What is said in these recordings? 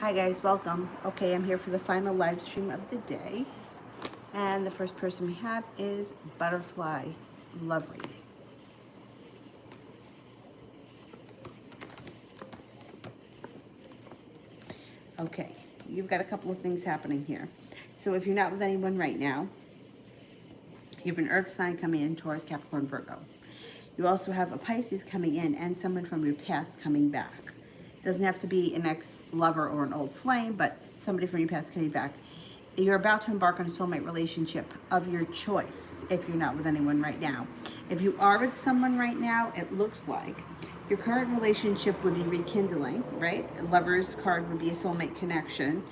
Hi guys, welcome. Okay, I'm here for the final live stream of the day. And the first person we have is Butterfly Love Reading. Okay, you've got a couple of things happening here. So if you're not with anyone right now, you have an Earth sign coming in, Taurus, Capricorn, Virgo. You also have a Pisces coming in and someone from your past coming back. Doesn't have to be an ex-lover or an old flame, but somebody from your past coming back. You're about to embark on a soulmate relationship of your choice if you're not with anyone right now. If you are with someone right now, it looks like your current relationship would be rekindling, right? A lover's card would be a soulmate connection.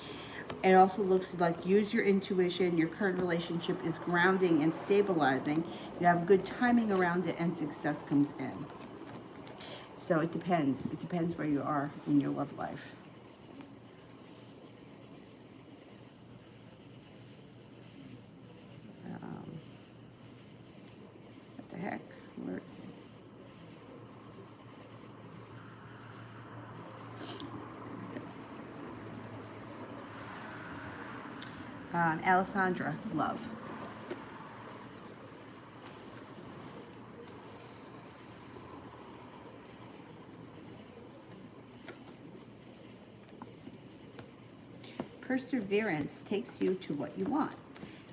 It also looks like use your intuition. Your current relationship is grounding and stabilizing. You have good timing around it and success comes in. So it depends. It depends where you are in your love life. What the heck? Where is it? Alessandra, love. Perseverance takes you to what you want.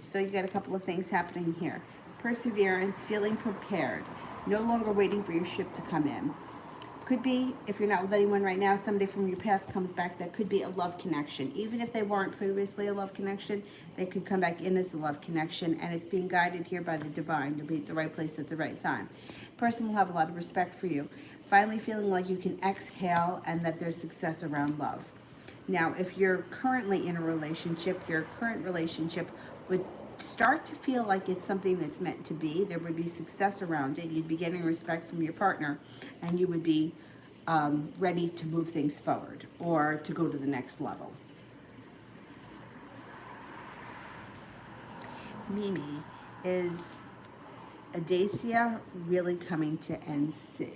So you got a couple of things happening here. Perseverance, feeling prepared, no longer waiting for your ship to come in. Could be, if you're not with anyone right now, somebody from your past comes back. That could be a love connection. Even if they weren't previously a love connection, they could come back in as a love connection, and it's being guided here by the divine. You'll be at the right place at the right time. Person will have a lot of respect for you. Finally feeling like you can exhale and that there's success around love. Now, if you're currently in a relationship, your current relationship would start to feel like it's something that's meant to be. There would be success around it. You'd be getting respect from your partner, and you would be ready to move things forward or to go to the next level. Mimi, is Adacia really coming to NC?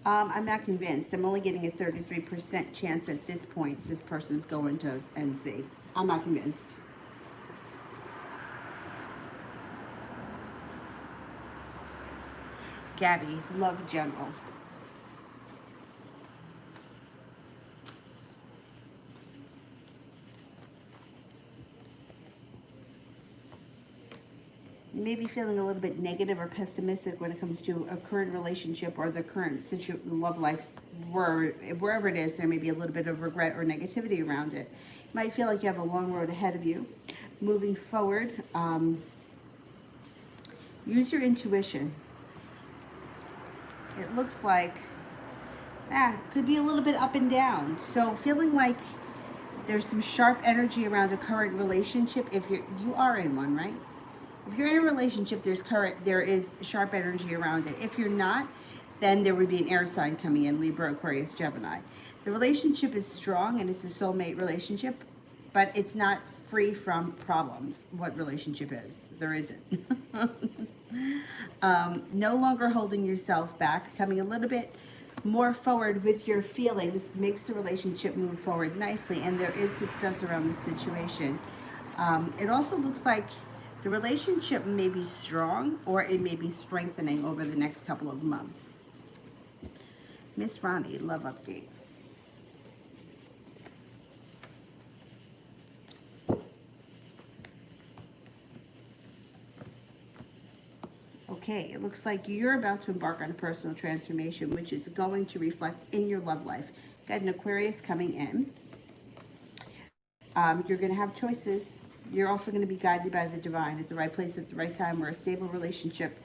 I'm not convinced. I'm only getting a 33% chance at this point this person's going to NC. I'm not convinced. Gabby, love general. You may be feeling a little bit negative or pessimistic when it comes to a current relationship or the current love life, wherever it is. There may be a little bit of regret or negativity around it. You might feel like you have a long road ahead of you. Moving forward, use your intuition. It looks like, could be a little bit up and down. So feeling like there's some sharp energy around a current relationship. If you are in one, right? If you're in a relationship, there is sharp energy around it. If you're not, then there would be an air sign coming in, Libra, Aquarius, Gemini. The relationship is strong and it's a soulmate relationship, but it's not free from problems. What relationship is? There isn't. No longer holding yourself back, coming a little bit more forward with your feelings makes the relationship move forward nicely, and there is success around the situation. It also looks like the relationship may be strong or it may be strengthening over the next couple of months. Miss Ronnie, love update. Okay, it looks like you're about to embark on a personal transformation, which is going to reflect in your love life. Got an Aquarius coming in. You're going to have choices. You're also going to be guided by the divine at the right place at the right time, where a stable relationship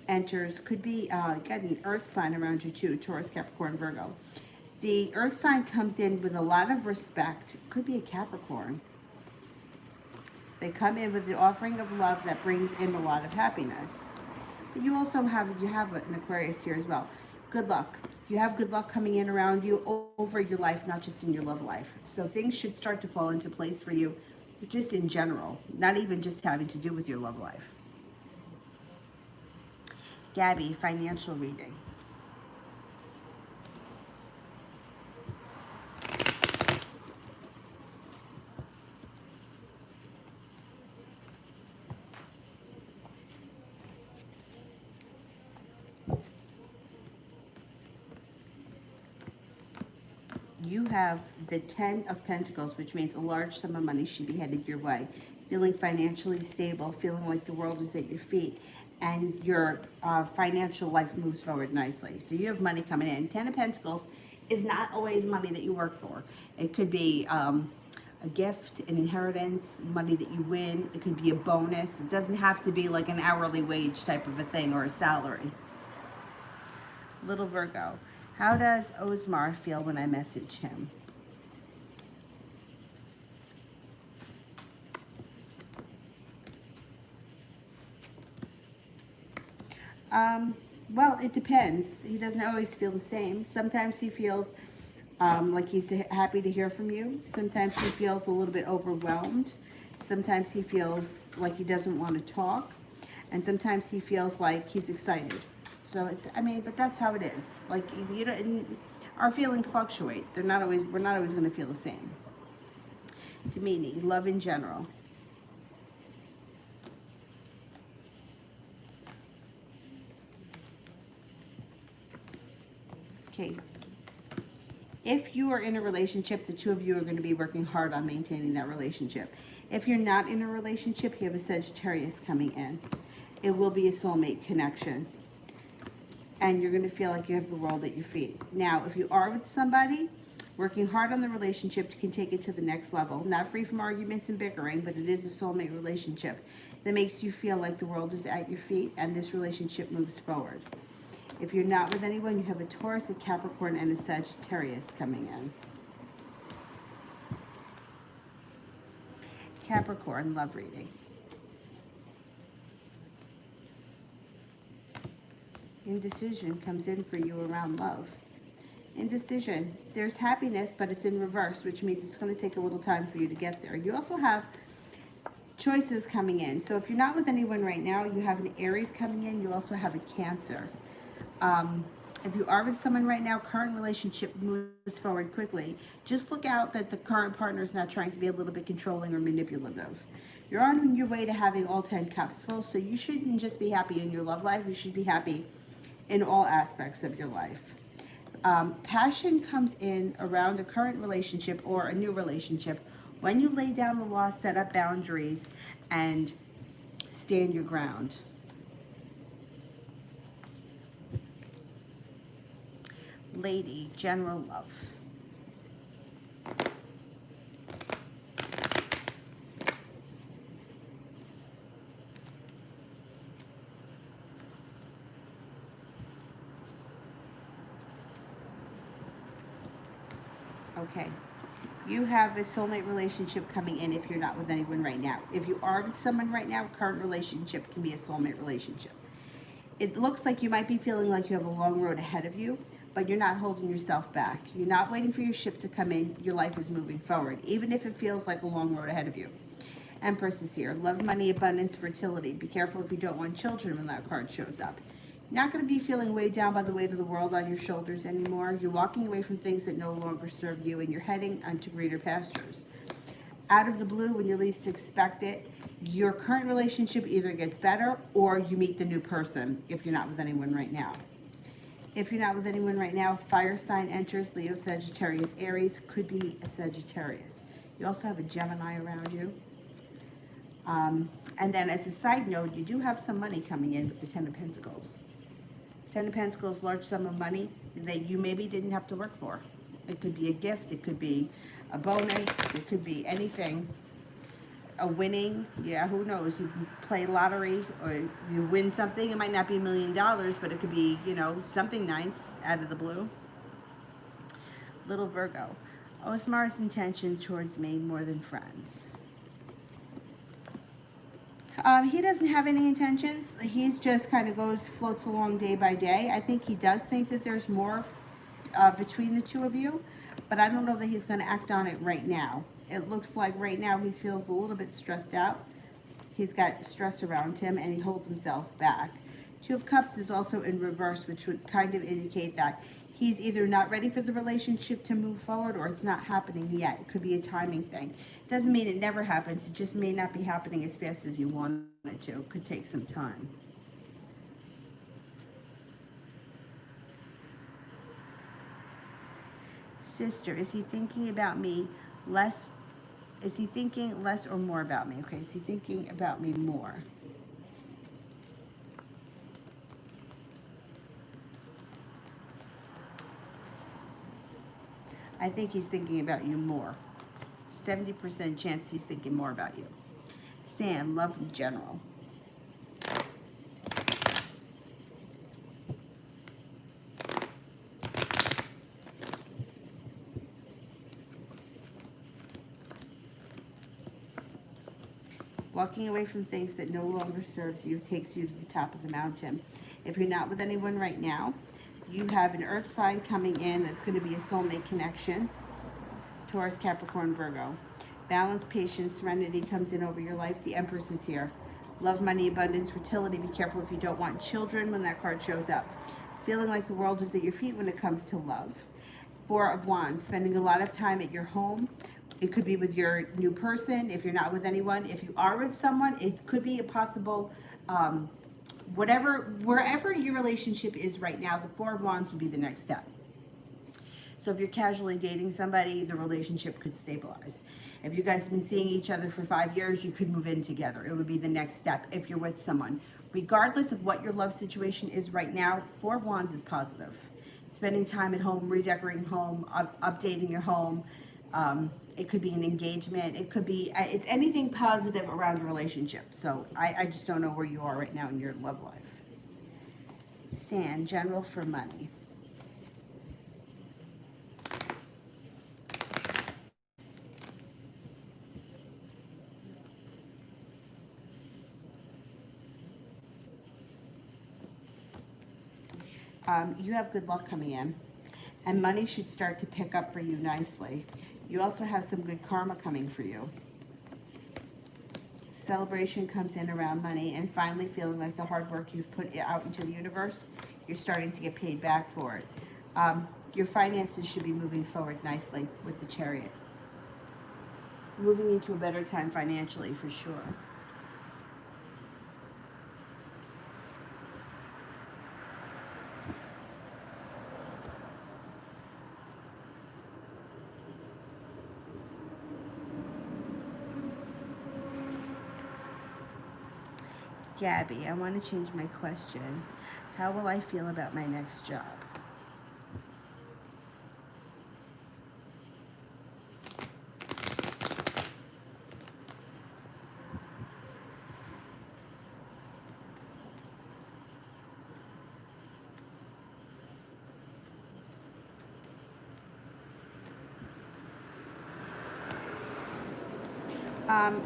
enters. Could be, got an earth sign around you too, Taurus, Capricorn, Virgo. The earth sign comes in with a lot of respect. Could be a Capricorn. They come in with the offering of love that brings in a lot of happiness. But you also have an Aquarius here as well. Good luck. You have good luck coming in around you over your life, not just in your love life. So things should start to fall into place for you, just in general, not even just having to do with your love life. Gabby, financial reading. You have the 10 of Pentacles, which means a large sum of money should be headed your way. Feeling financially stable, feeling like the world is at your feet, and your financial life moves forward nicely. So you have money coming in. 10 of Pentacles is not always money that you work for. It could be a gift, an inheritance, money that you win. It could be a bonus. It doesn't have to be like an hourly wage type of a thing or a salary. Little Virgo. How does Osmar feel when I message him? Well, it depends. He doesn't always feel the same. Sometimes he feels like he's happy to hear from you. Sometimes he feels a little bit overwhelmed. Sometimes he feels like he doesn't want to talk. And sometimes he feels like he's excited. So it's, I mean, but that's how it is. Like, you don't, our feelings fluctuate. We're not always going to feel the same. Domini, love in general. Okay. If you are in a relationship, the two of you are going to be working hard on maintaining that relationship. If you're not in a relationship, you have a Sagittarius coming in. It will be a soulmate connection. And you're going to feel like you have the world at your feet. Now, if you are with somebody, working hard on the relationship can take it to the next level. Not free from arguments and bickering, but it is a soulmate relationship that makes you feel like the world is at your feet and this relationship moves forward. If you're not with anyone, you have a Taurus, a Capricorn, and a Sagittarius coming in. Capricorn, love reading. Indecision comes in for you around love. Indecision. There's happiness, but it's in reverse, which means it's going to take a little time for you to get there. You also have choices coming in. So if you're not with anyone right now, you have an Aries coming in. You also have a Cancer. If you are with someone right now, current relationship moves forward quickly. Just look out that the current partner is not trying to be a little bit controlling or manipulative. You're on your way to having all 10 cups full, so you shouldn't just be happy in your love life. You should be happy in all aspects of your life. Passion comes in around a current relationship or a new relationship when you lay down the law, set up boundaries, and stand your ground. Lady, general love. Okay. You have a soulmate relationship coming in if you're not with anyone right now. If you are with someone right now, current relationship can be a soulmate relationship. It looks like you might be feeling like you have a long road ahead of you, but you're not holding yourself back. You're not waiting for your ship to come in. Your life is moving forward, even if it feels like a long road ahead of you. Empress is here. Love, money, abundance, fertility. Be careful if you don't want children when that card shows up. You're not going to be feeling weighed down by the weight of the world on your shoulders anymore. You're walking away from things that no longer serve you, and you're heading onto greener pastures. Out of the blue, when you least expect it, your current relationship either gets better or you meet the new person if you're not with anyone right now. If you're not with anyone right now, fire sign enters. Leo, Sagittarius, Aries. Could be a Sagittarius. You also have a Gemini around you. And then as a side note, you do have some money coming in with the 10 of Pentacles. 10 of Pentacles, large sum of money that you maybe didn't have to work for. It could be a gift. It could be a bonus. It could be anything. A winning. Yeah, who knows? You play lottery or you win something. It might not be $1 million, but it could be, you know, something nice out of the blue. Little Virgo. Osmar's intentions towards me more than friends. He doesn't have any intentions. He's just kind of floats along day by day. I think he does think that there's more between the two of you, but I don't know that he's going to act on it right now. It looks like right now he feels a little bit stressed out. He's got stress around him and he holds himself back. Two of Cups is also in reverse, which would kind of indicate that he's either not ready for the relationship to move forward or it's not happening yet. It could be a timing thing. Doesn't mean it never happens. It just may not be happening as fast as you want it to. It could take some time. Sister, is he thinking about me less? Is he thinking less or more about me? Okay, is he thinking about me more? I think he's thinking about you more. 70% chance he's thinking more about you. Sand, love in general. Walking away from things that no longer serves you takes you to the top of the mountain. If you're not with anyone right now, you have an earth sign coming in that's going to be a soulmate connection. Taurus, Capricorn, Virgo. Balance, patience, serenity comes in over your life. The Empress is here. Love, money, abundance, fertility. Be careful if you don't want children when that card shows up. Feeling like the world is at your feet when it comes to love. Four of Wands, spending a lot of time at your home. It could be with your new person if you're not with anyone. If you are with someone, it could be a possible, wherever your relationship is right now, the Four of Wands would be the next step. So if you're casually dating somebody, the relationship could stabilize. If you guys have been seeing each other for 5 years, you could move in together. It would be the next step if you're with someone. Regardless of what your love situation is right now, Four of Wands is positive. Spending time at home, redecorating home, updating your home. It could be an engagement. It could be, it's anything positive around your relationship. So I just don't know where you are right now in your love life. Sand, general for money. You have good luck coming in, and money should start to pick up for you nicely. You also have some good karma coming for you. Celebration comes in around money, and finally feeling like the hard work you've put out into the universe, you're starting to get paid back for it. Your finances should be moving forward nicely with the Chariot. Moving into a better time financially for sure. Gabby, I want to change my question. How will I feel about my next job?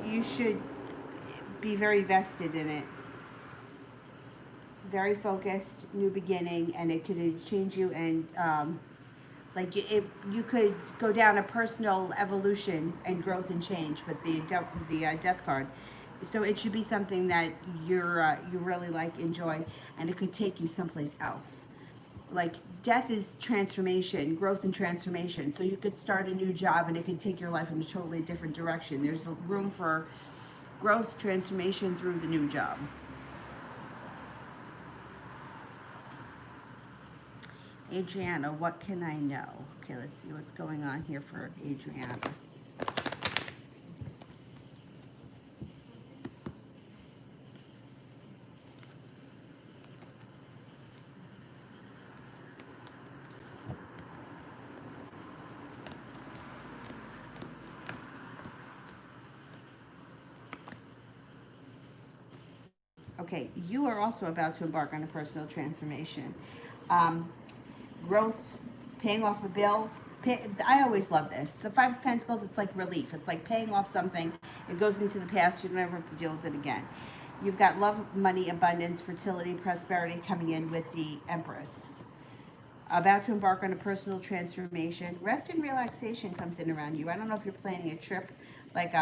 You should be very vested in it. Very focused, new beginning, and it could change you, and you could go down a personal evolution and growth and change with the death card. So it should be something that you really enjoy, and it could take you someplace else. Like death is transformation, growth and transformation. So you could start a new job and it could take your life in a totally different direction. There's room for growth, transformation through the new job. Adriana, what can I know? Okay, let's see what's going on here for Adriana. Okay, you are also about to embark on a personal transformation. Um, Growth, paying off a bill. I always love this. The Five of Pentacles, it's like relief. It's like paying off something. It goes into the past. You don't ever have to deal with it again. You've got love, money, abundance, fertility, prosperity coming in with the Empress. About to embark on a personal transformation. Rest and relaxation comes in around you. I don't know if you're planning a trip. Like,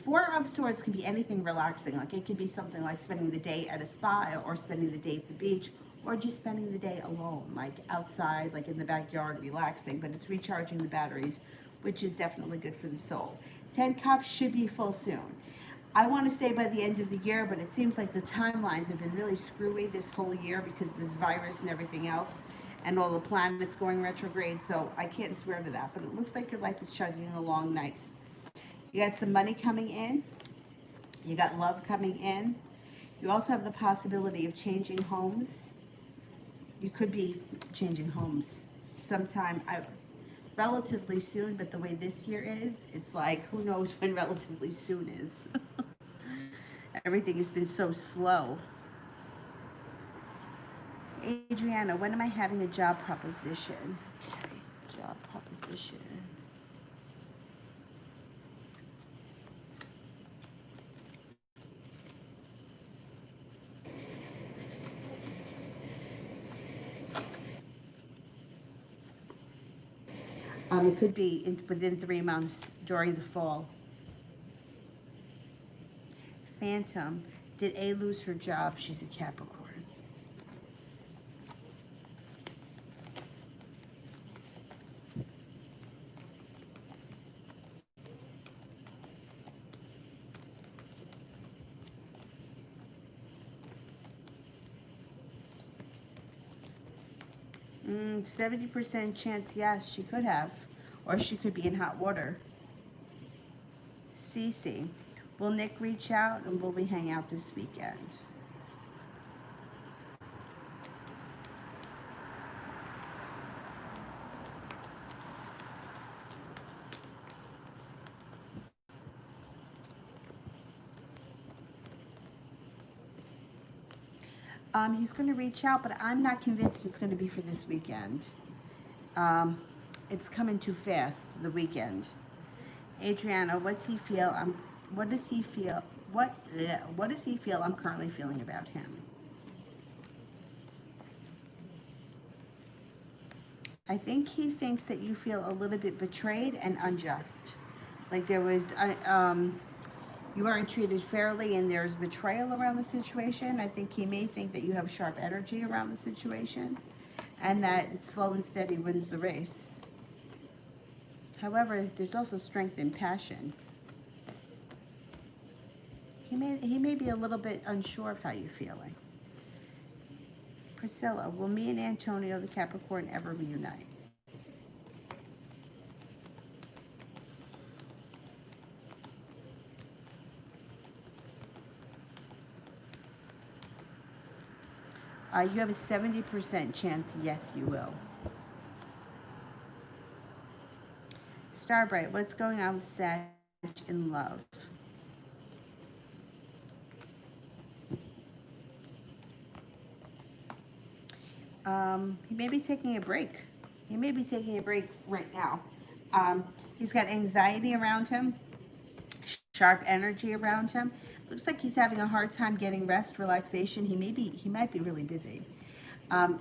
Four of Swords can be anything relaxing. Like it could be something like spending the day at a spa or spending the day at the beach or just spending the day alone, like outside, like in the backyard, relaxing, but it's recharging the batteries, which is definitely good for the soul. 10 Cups should be full soon. I want to say by the end of the year, but it seems like the timelines have been really screwy this whole year because of this virus and everything else and all the planets going retrograde, so I can't swear to that, but it looks like your life is chugging along nice. You got some money coming in. You got love coming in. You also have the possibility of changing homes. You could be changing homes sometime relatively soon, but the way this year is, it's like, who knows when relatively soon is. Everything has been so slow. Adriana, when am I having a job proposition? Okay, job proposition. It could be within 3 months during the fall. Phantom, did A lose her job? She's a Capricorn. 70% chance, yes, she could have. Or she could be in hot water. Cece, will Nick reach out and will we hang out this weekend? He's going to reach out, but I'm not convinced it's going to be for this weekend. It's coming too fast, the weekend. Adriana, what's he feel? What does he feel? What does he feel I'm currently feeling about him? I think he thinks that you feel a little bit betrayed and unjust. Like there was, you weren't treated fairly and there's betrayal around the situation. I think he may think that you have sharp energy around the situation and that slow and steady wins the race. However, there's also strength and passion. He may be a little bit unsure of how you're feeling. Priscilla, will me and Antonio, the Capricorn, ever reunite? You have a 70% chance, yes, you will. Starbright, what's going on with Sag in love? He may be taking a break. He may be taking a break right now. He's got anxiety around him, sharp energy around him. Looks like he's having a hard time getting rest, relaxation. He might be really busy.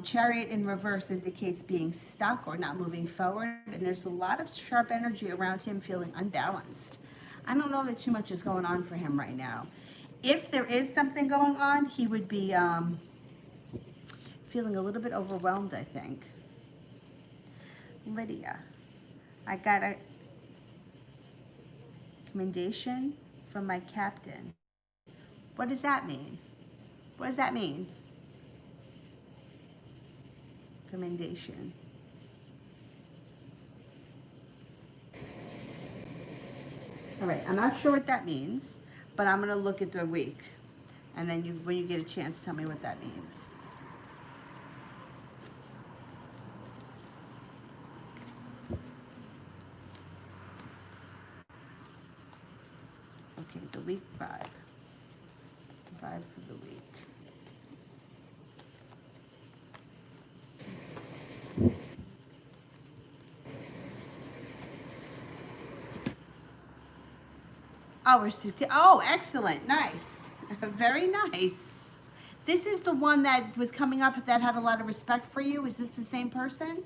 Chariot in reverse indicates being stuck or not moving forward, and there's a lot of sharp energy around him feeling unbalanced. I don't know that too much is going on for him right now. If there is something going on, he would be feeling a little bit overwhelmed, I think. Lydia, I got a commendation from my captain. What does that mean? What does that mean? Commendation. All right, I'm not sure what that means, but I'm going to look at the week. And then when you get a chance, tell me what that means. Okay, the week 5. 5 for the week. Oh, oh, excellent. Nice. Very nice. This is the one that was coming up that had a lot of respect for you. Is this the same person?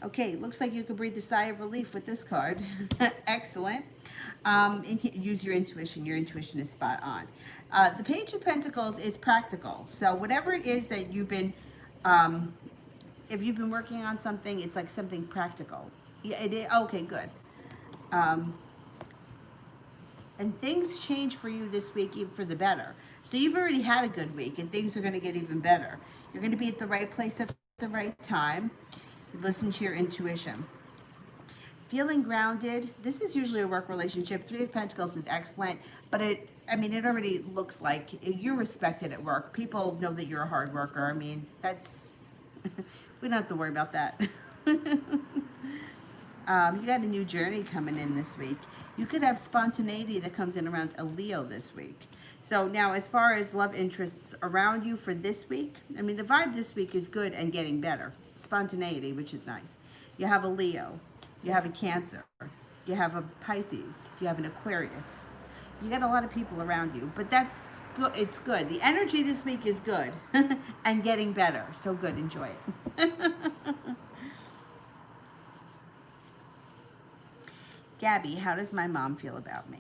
Okay, looks like you could breathe a sigh of relief with this card. Excellent. And use your intuition. Your intuition is spot on. The Page of Pentacles is practical. So whatever it is that you've been, if you've been working on something, it's like something practical. Yeah, it is. Okay, good. And things change for you this week even for the better. So you've already had a good week and things are going to get even better. You're going to be at the right place at the right time. Listen to your intuition. Feeling grounded. This is usually a work relationship. 3 of Pentacles is excellent, but it already looks like you're respected at work. People know that you're a hard worker. I mean, that's, we don't have to worry about that. You got a new journey coming in this week. You could have spontaneity that comes in around a Leo this week. So now as far as love interests around you for this week, I mean, the vibe this week is good and getting better. Spontaneity, which is nice. You have a Leo. You have a Cancer. You have a Pisces. You have an Aquarius. You got a lot of people around you, but that's good. It's good. The energy this week is good and getting better. So good. Enjoy it. Gabby, how does my mom feel about me?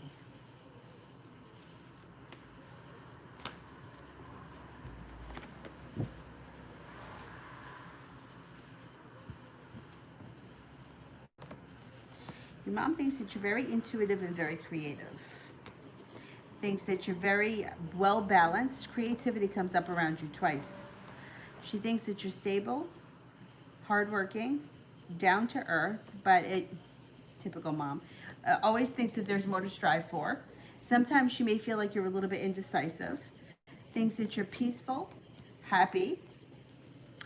Your mom thinks that you're very intuitive and very creative. Thinks that you're very well balanced. Creativity comes up around you twice. She thinks that you're stable, hardworking, down to earth, but typical mom, always thinks that there's more to strive for. Sometimes she may feel like you're a little bit indecisive. Thinks that you're peaceful, happy.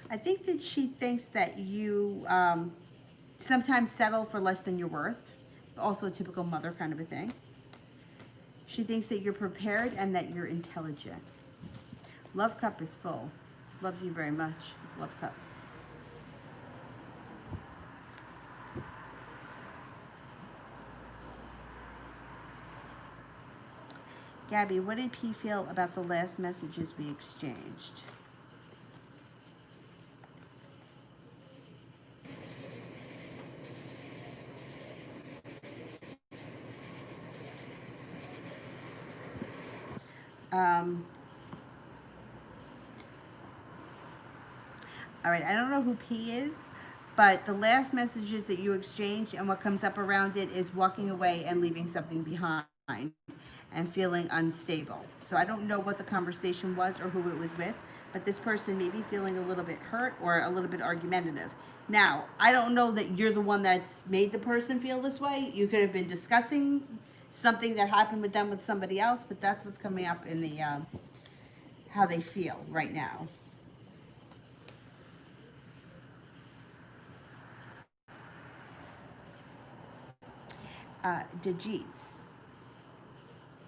I think that she thinks that you sometimes settle for less than you're worth. Also a typical mother kind of a thing. She thinks that you're prepared and that you're intelligent. Love cup is full. Loves you very much. Love cup. Gabby, what did P feel about the last messages we exchanged? All right, I don't know who P is, but the last messages that you exchanged and what comes up around it is walking away and leaving something behind and feeling unstable. So I don't know what the conversation was or who it was with, but this person may be feeling a little bit hurt or a little bit argumentative. Now, I don't know that you're the one that's made the person feel this way. You could have been discussing something that happened with them with somebody else, but that's what's coming up in the how they feel right now. Dajits.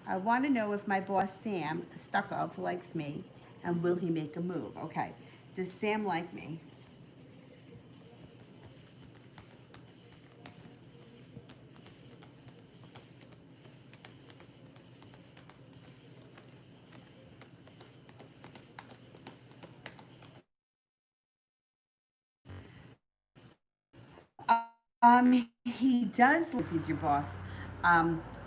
I want to know if my boss Sam Stuckov likes me and will he make a move? Okay. Does Sam like me? He does. He's your boss.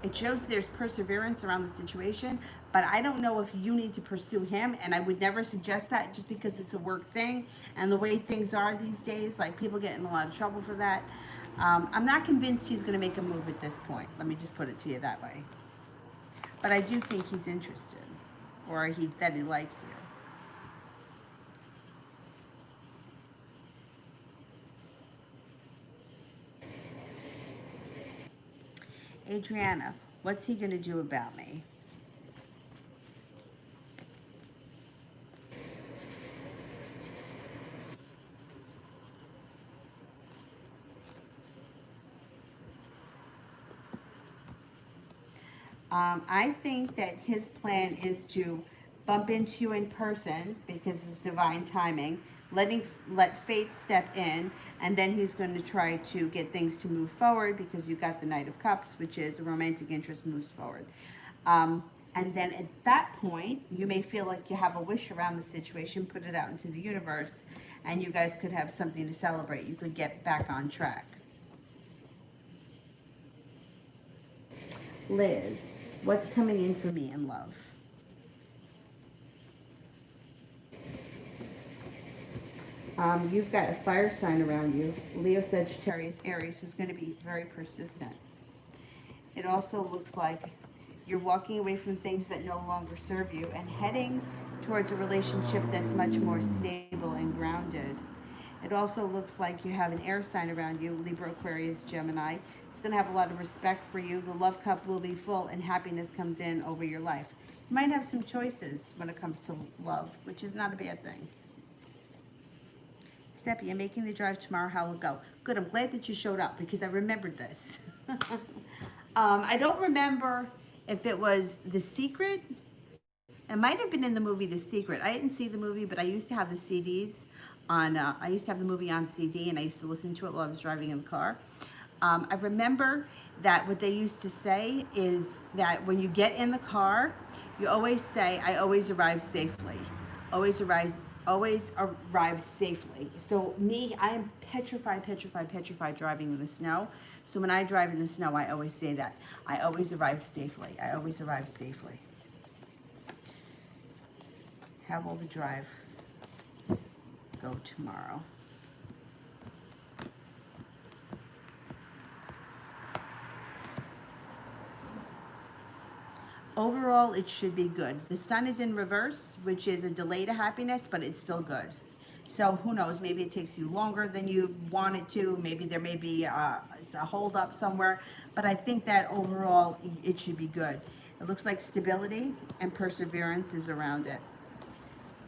It shows there's perseverance around the situation, but I don't know if you need to pursue him, and I would never suggest that just because it's a work thing and the way things are these days, like people get in a lot of trouble for that. I'm not convinced he's going to make a move at this point. Let me just put it to you that way. But I do think he's interested, or that he likes you. Adriana, what's he going to do about me? I think that his plan is to bump into you in person because it's divine timing, let fate step in, and then he's going to try to get things to move forward because you got the Knight of Cups, which is a romantic interest moves forward. And then at that point, you may feel like you have a wish around the situation, put it out into the universe, and you guys could have something to celebrate. You could get back on track. Liz, what's coming in for me in love? You've got a fire sign around you, Leo, Sagittarius, Aries, who's going to be very persistent. It also looks like you're walking away from things that no longer serve you and heading towards a relationship that's much more stable and grounded. It also looks like you have an air sign around you, Libra, Aquarius, Gemini. It's going to have a lot of respect for you. The love cup will be full and happiness comes in over your life. You might have some choices when it comes to love, which is not a bad thing. Seppi, I'm making the drive tomorrow. How will it go? Good. I'm glad that you showed up because I remembered this. I don't remember if it was The Secret. It might have been in the movie The Secret. I didn't see the movie, but I used to have the CDs on. I used to have the movie on CD, and I used to listen to it while I was driving in the car. I remember that what they used to say is that when you get in the car, you always say, "I always arrive safely." Always arrive safely. So me, I am petrified driving in the snow. So when I drive in the snow, I always say that. I always arrive safely. I always arrive safely. How will the drive go tomorrow? Overall, it should be good. The sun is in reverse, which is a delay to happiness, but it's still good. So who knows, maybe it takes you longer than you want it to. Maybe there may be a hold up somewhere, but I think that overall it should be good. It looks like stability and perseverance is around it.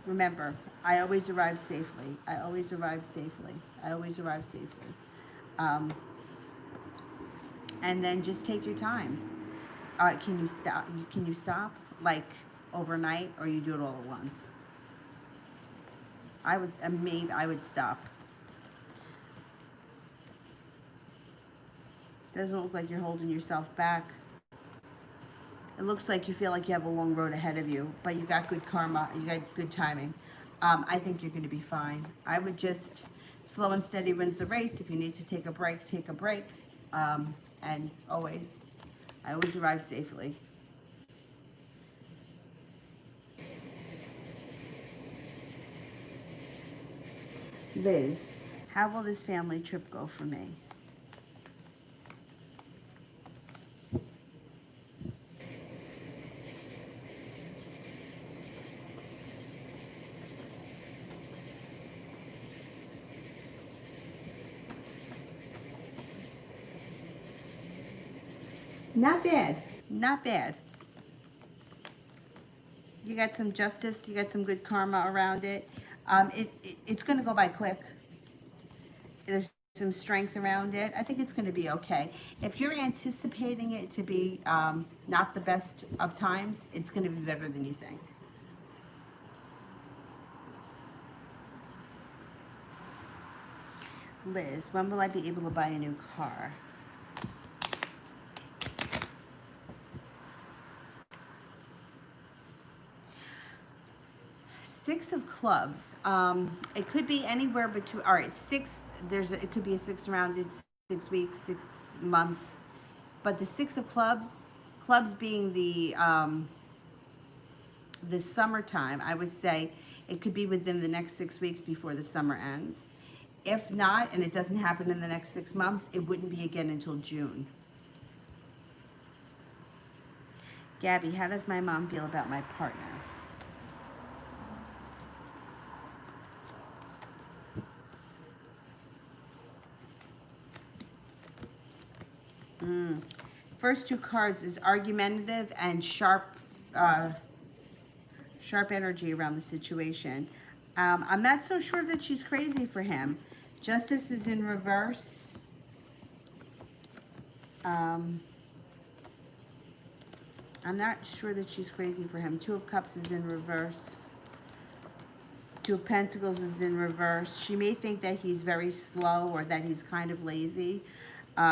Remember, I always arrive safely. I always arrive safely. I always arrive safely. And then just take your time. Can you stop? Can you stop like overnight, or you do it all at once? I would maybe I would stop. Doesn't look like you're holding yourself back. It looks like you feel like you have a long road ahead of you, but you got good karma. You got good timing. I think you're going to be fine. I would just slow and steady wins the race. If you need to take a break, take a break. And I always arrive safely. Liz, how will this family trip go for me? Not bad. Not bad. You got some justice. You got some good karma around it. It's going to go by quick. There's some strength around it. I think it's going to be okay. If you're anticipating it to be not the best of times, it's going to be better than you think. Liz, when will I be able to buy a new car? Six of clubs. It could be anywhere between. All right, six. It could be a six rounded 6 weeks, 6 months, but the six of clubs being the summertime. I would say it could be within the next 6 weeks before the summer ends. If not, and it doesn't happen in the next 6 months, it wouldn't be again until June. Gabby, how does my mom feel about my partner? First two cards is argumentative and sharp energy around the situation. I'm not so sure that she's crazy for him. Justice is in reverse. I'm not sure that she's crazy for him. Two of Cups is in reverse. Two of Pentacles is in reverse. She may think that he's very slow or that he's kind of lazy.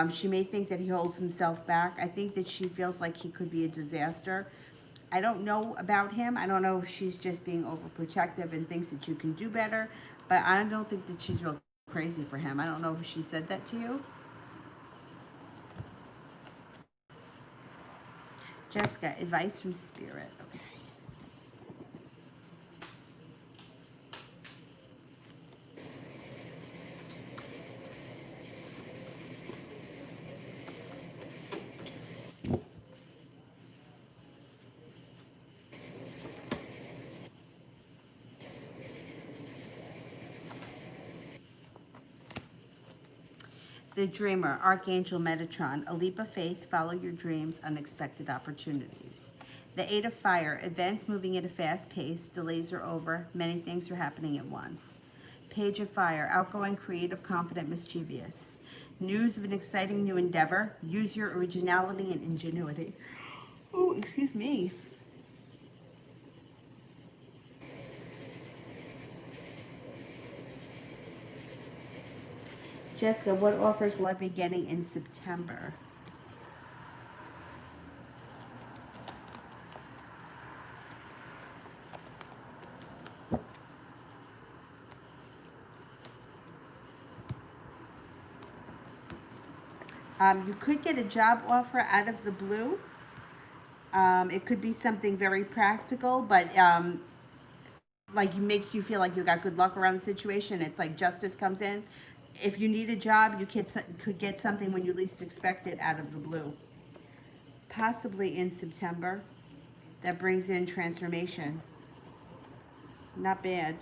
She may think that he holds himself back. I think that she feels like he could be a disaster. I don't know about him. I don't know if she's just being overprotective and thinks that you can do better. But I don't think that she's real crazy for him. I don't know if she said that to you. Jessica, advice from Spirit. Okay. The Dreamer, Archangel Metatron, a leap of faith, follow your dreams, unexpected opportunities. The Eight of Fire, events moving at a fast pace, delays are over, many things are happening at once. Page of Fire, outgoing, creative, confident, mischievous. News of an exciting new endeavor, use your originality and ingenuity. Oh, excuse me. Jessica, what offers will I be getting in September? You could get a job offer out of the blue. It could be something very practical, but like it makes you feel like you got good luck around the situation. It's like justice comes in. If you need a job, you could get something when you least expect it out of the blue. Possibly in September. That brings in transformation. Not bad.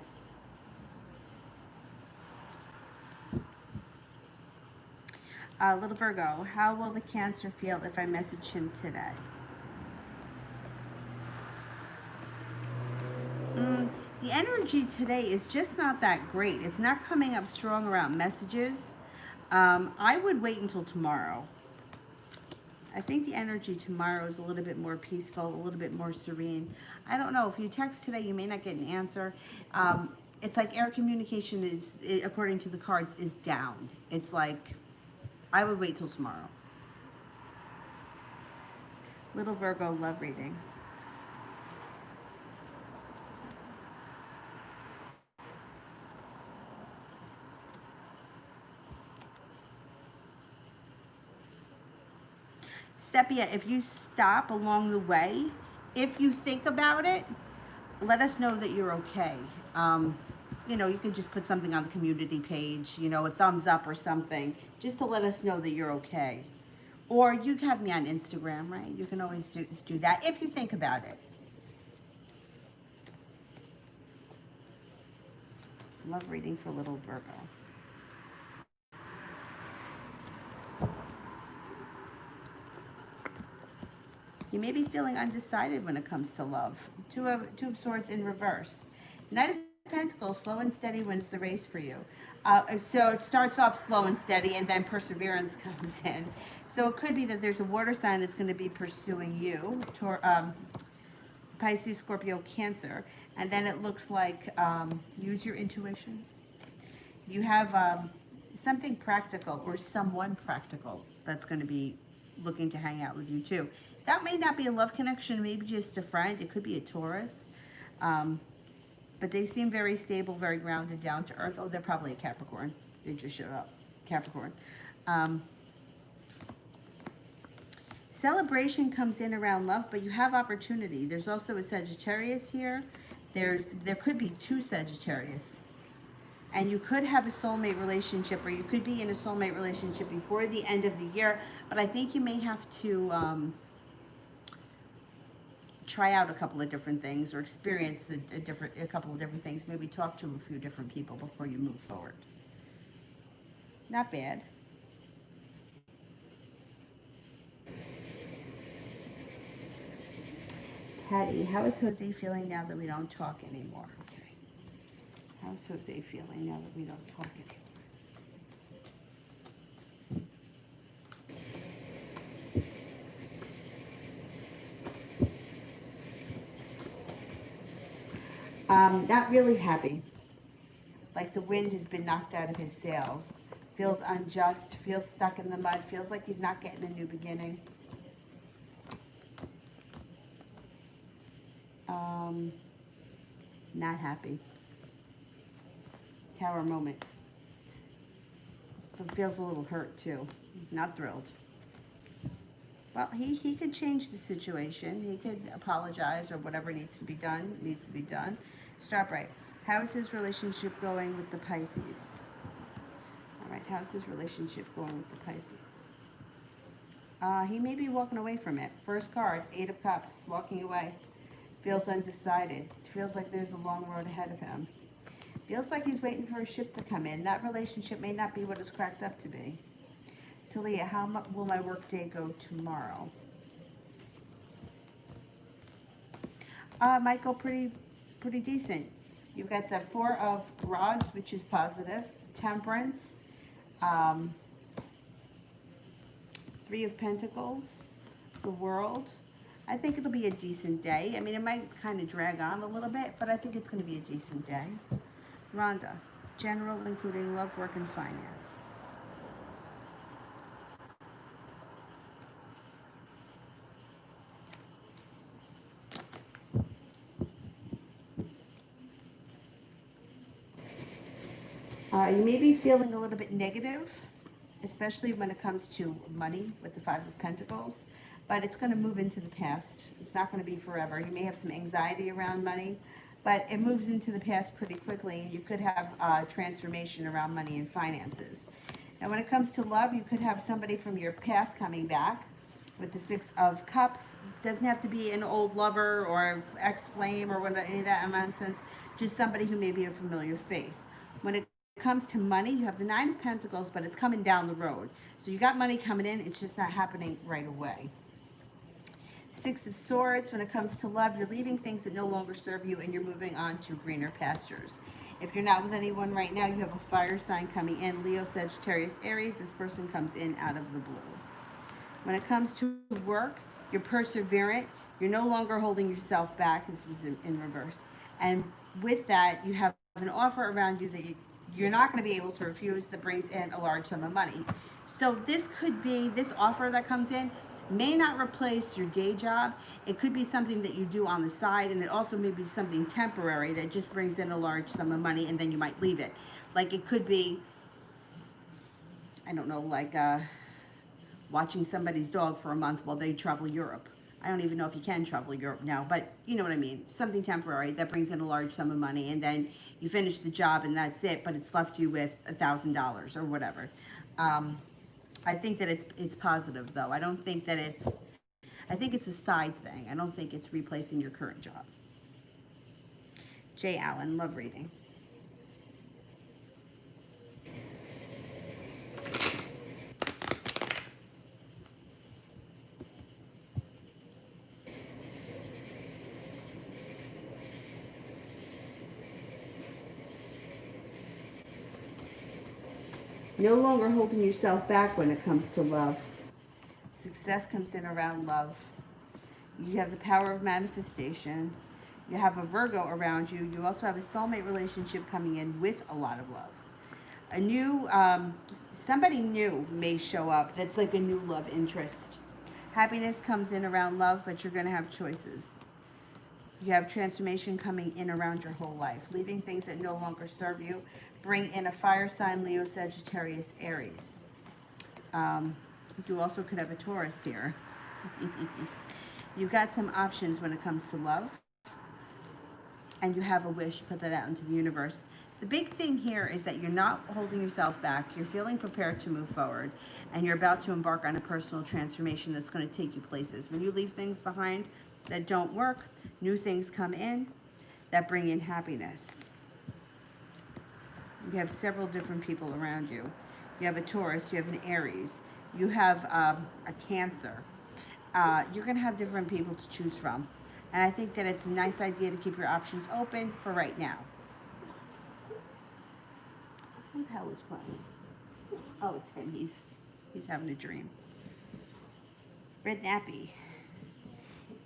Little Virgo, how will the Cancer feel if I message him today? The energy today is just not that great. It's not coming up strong around messages. I would wait until tomorrow. I think the energy tomorrow is a little bit more peaceful, a little bit more serene. I don't know. If you text today, you may not get an answer. It's like air communication is, according to the cards, is down. It's like, I would wait till tomorrow. Little Virgo love reading. Sepia, if you stop along the way, if you think about it, let us know that you're okay. You know, you could just put something on the community page, you know, a thumbs up or something, just to let us know that you're okay. Or you can have me on Instagram, right? You can always do that if you think about it. Love reading for little Virgo. You may be feeling undecided when it comes to love. Two of Swords in reverse. Knight of Pentacles, slow and steady wins the race for you. So it starts off slow and steady, and then perseverance comes in. So it could be that there's a water sign that's going to be pursuing you, Pisces, Scorpio, Cancer. And then it looks like use your intuition. You have something practical or someone practical that's going to be looking to hang out with you too. That may not be a love connection, maybe just a friend. It could be a Taurus. But they seem very stable, very grounded, down to earth. Oh, they're probably a Capricorn. They just showed up. Capricorn. Celebration comes in around love, but you have opportunity. There's also a Sagittarius here. There could be two Sagittarius. And you could have a soulmate relationship, or you could be in a soulmate relationship before the end of the year. But I think you may have to try out a couple of different things, or experience a couple of different things. Maybe talk to a few different people before you move forward. Not bad. Patty, how is Jose feeling now that we don't talk anymore? Okay. How's Jose feeling now that we don't talk anymore? Not really happy. Like the wind has been knocked out of his sails. Feels unjust, feels stuck in the mud, feels like he's not getting a new beginning. Not happy. Tower moment. Feels a little hurt too. Not thrilled. Well, he could change the situation. He could apologize or whatever needs to be done, needs to be done. Stop right. How is his relationship going with the Pisces? All right, how's his relationship going with the Pisces? He may be walking away from it. First card, 8 of Cups, walking away. Feels undecided. Feels like there's a long road ahead of him. Feels like he's waiting for a ship to come in. That relationship may not be what it's cracked up to be. Talia, how will my work day go tomorrow? Might go pretty decent. You've got the 4 of Rods, which is positive. Temperance. 3 of Pentacles. The World. I think it'll be a decent day. I mean, it might kind of drag on a little bit, but I think it's going to be a decent day. Rhonda. General, including love, work, and finance. You may be feeling a little bit negative, especially when it comes to money with the 5 of Pentacles, but it's going to move into the past. It's not going to be forever. You may have some anxiety around money, but it moves into the past pretty quickly, and you could have transformation around money and finances. And when it comes to love, you could have somebody from your past coming back with the 6 of Cups. Doesn't have to be an old lover or ex-flame or any of that nonsense, just somebody who may be a familiar face. When it comes to money, you have the 9 of Pentacles, but it's coming down the road. So you got money coming in, it's just not happening right away. 6 of Swords, when it comes to love, you're leaving things that no longer serve you and you're moving on to greener pastures. If you're not with anyone right now, you have a fire sign coming in. Leo, Sagittarius, Aries. This person comes in out of the blue. When it comes to work, you're perseverant. You're no longer holding yourself back. This was in reverse. And with that, you have an offer around you that you're not going to be able to refuse that brings in a large sum of money. So this could be, this offer that comes in may not replace your day job. It could be something that you do on the side, and it also may be something temporary that just brings in a large sum of money, and then you might leave it. Like it could be, I don't know, like watching somebody's dog for a month while they travel Europe. I don't even know if you can travel Europe now, but you know what I mean. Something temporary that brings in a large sum of money, and then you finish the job and that's it, but it's left you with $1,000 or whatever. I think that it's positive though. I don't think that I think it's a side thing. I don't think it's replacing your current job. Jay Allen, love reading. No longer holding yourself back when it comes to love. Success comes in around love. You have the power of manifestation. You have a Virgo around you. You also have a soulmate relationship coming in with a lot of love. A new, somebody new may show up. That's like a new love interest. Happiness comes in around love, but you're going to have choices. You have transformation coming in around your whole life. Leaving things that no longer serve you. Bring in a fire sign, Leo, Sagittarius, Aries. You also could have a Taurus here. You've got some options when it comes to love. And you have a wish, put that out into the universe. The big thing here is that you're not holding yourself back. You're feeling prepared to move forward. And you're about to embark on a personal transformation that's going to take you places. When you leave things behind that don't work, new things come in that bring in happiness. You have several different people around you. You have a Taurus, you have an Aries, you have a Cancer. You're going to have different people to choose from. And I think that it's a nice idea to keep your options open for right now. Who the hell is crying? Oh, it's him. He's having a dream. Red Nappy.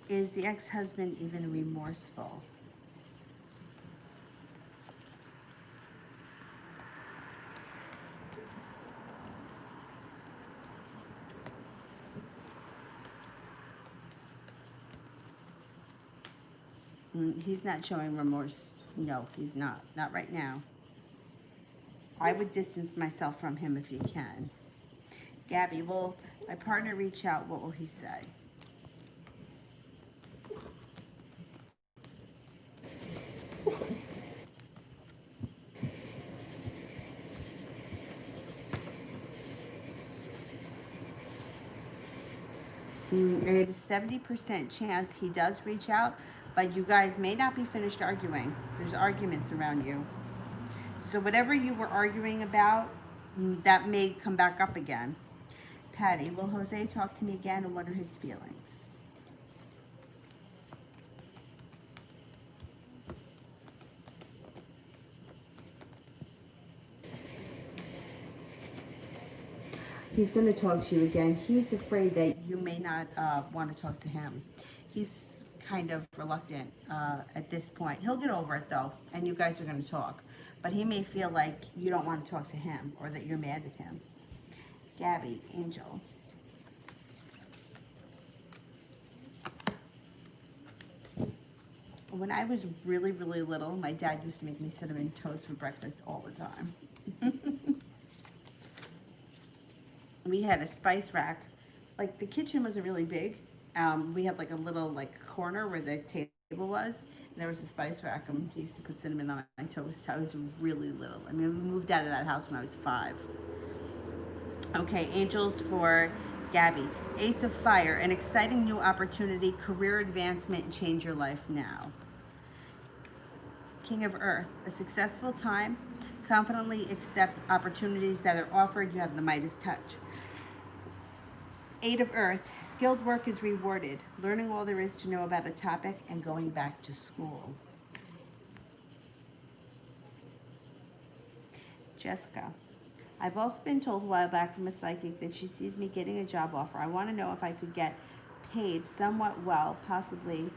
Is the ex-husband even remorseful? He's not showing remorse. No, he's not. Not right now. I would distance myself from him if you can. Gabby, will my partner reach out? What will he say? There's a 70% chance he does reach out, but you guys may not be finished arguing. There's arguments around you. So whatever you were arguing about, that may come back up again. Patty, will Jose talk to me again, and what are his feelings? He's going to talk to you again. He's afraid that you may not want to talk to him. He's kind of reluctant at this point. He'll get over it though, and you guys are going to talk. But he may feel like you don't want to talk to him, or that you're mad at him. Gabby, Angel. When I was really, really little, my dad used to make me cinnamon toast for breakfast all the time. We had a spice rack. Like, the kitchen wasn't really big. We had like a little corner where the table was. And there was a spice rack. I used to put cinnamon on my toast. I was really little. I mean, we moved out of that house when I was 5. Okay, angels for Gabby. Ace of Fire, an exciting new opportunity, career advancement, change your life now. King of Earth, a successful time, confidently accept opportunities that are offered. You have the Midas touch. 8 of Earth, skilled work is rewarded, learning all there is to know about a topic and going back to school. Jessica, I've also been told a while back from a psychic that she sees me getting a job offer. I want to know if I could get paid somewhat well, possibly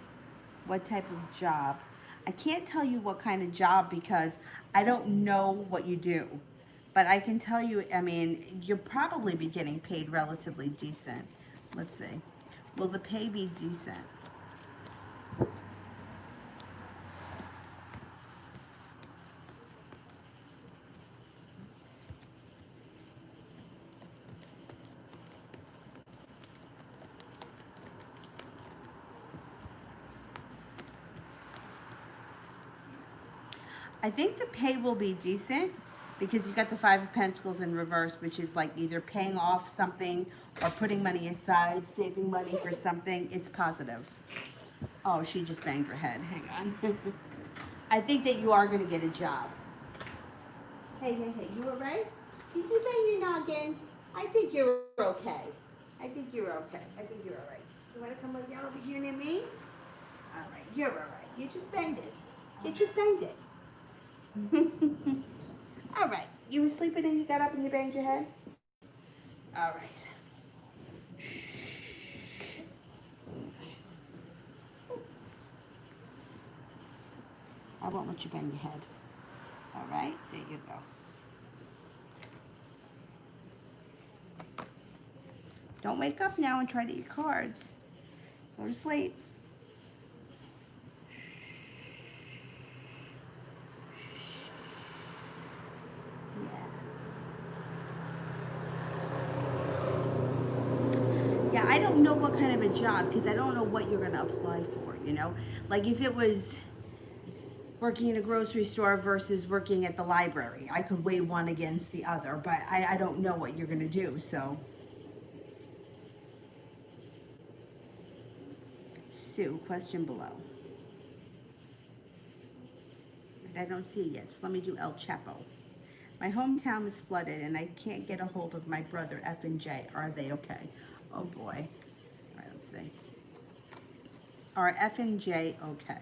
what type of job. I can't tell you what kind of job because I don't know what you do. But I can tell you, I mean, you'll probably be getting paid relatively decent. Let's see. Will the pay be decent? I think the pay will be decent because you got the 5 of Pentacles in reverse, which is like either paying off something or putting money aside, saving money for something. It's positive. Oh, she just banged her head. Hang on. I think that you are going to get a job. Hey, you all right? Did you bang your noggin? I think you're okay. I think you're okay. I think you're all right. You want to come lay down over here near me? All right, you're all right. You just banged it. You just banged it. All right. You were sleeping and you got up and you banged your head? All right. I won't let you bang your head. All right. There you go. Don't wake up now and try to eat cards. Go to sleep. Yeah, I don't know what kind of a job because I don't know what you're going to apply for, you know? Like if it was working in a grocery store versus working at the library, I could weigh one against the other, but I don't know what you're going to do, so. Sue, question below. I don't see it yet, so let me do El Chapo. My hometown is flooded and I can't get a hold of my brother F and J. Are they okay? Oh boy. All right, let's see. Are F and J okay?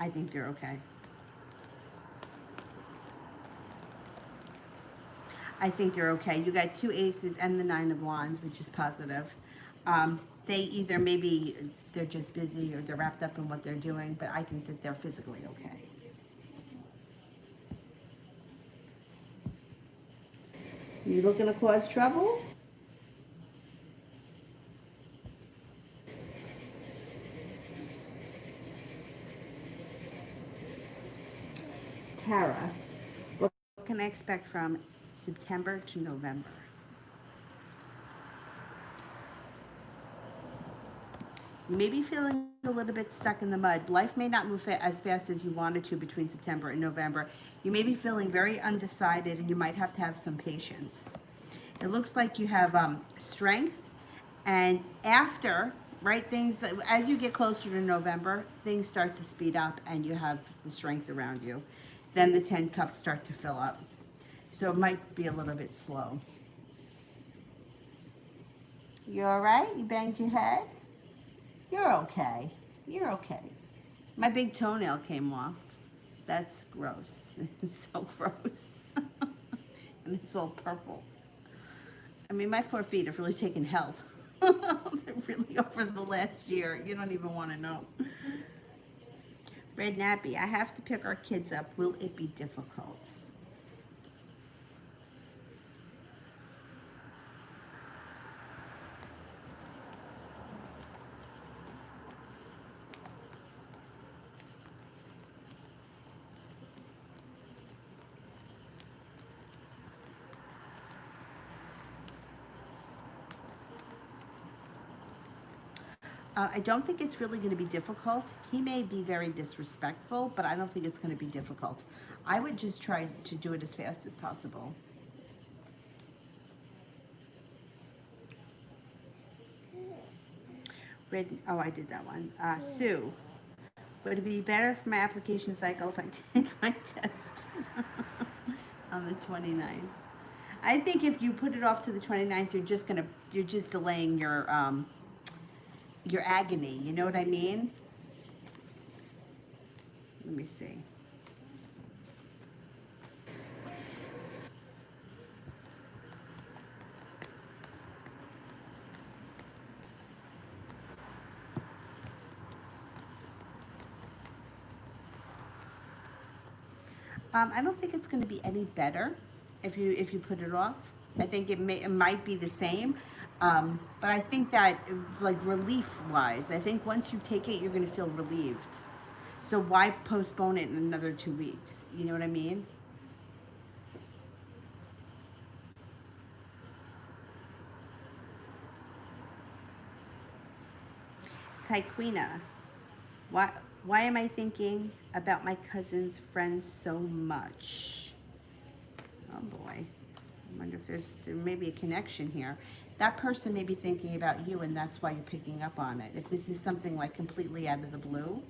I think they're okay. I think they're okay. You got 2 aces and the 9 of wands, which is positive. They either maybe they're just busy or they're wrapped up in what they're doing, but I think that they're physically okay. You looking to cause trouble? Tara, what can I expect from September to November? You may be feeling a little bit stuck in the mud. Life may not move as fast as you wanted to between September and November. You may be feeling very undecided and you might have to have some patience. It looks like you have strength, and after, right, things, as you get closer to November, things start to speed up and you have the strength around you. Then the 10 cups start to fill up. So it might be a little bit slow. You all right? You banged your head? You're okay. You're okay. My big toenail came off. That's gross. It's so gross. And it's all purple. I mean, my poor feet have really taken help. They're really over the last year. You don't even want to know. Red Nappy, I have to pick our kids up. Will it be difficult? I don't think it's really going to be difficult. He may be very disrespectful, but I don't think it's going to be difficult. I would just try to do it as fast as possible. Oh, I did that one. Sue, would it be better for my application cycle if I take my test on the 29th? I think if you put it off to the 29th, you're just delaying your agony. You know what I mean? Let me see. I don't think it's going to be any better if you put it off. I think it might be the same, but I think that, like, relief wise, I think once you take it, you're going to feel relieved. So why postpone it in another 2 weeks? You know what I mean? Tyquina, why am I thinking about my cousin's friends so much? Oh boy. I wonder if there may be a connection here. That person may be thinking about you, and that's why you're picking up on it. If this is something like completely out of the blue,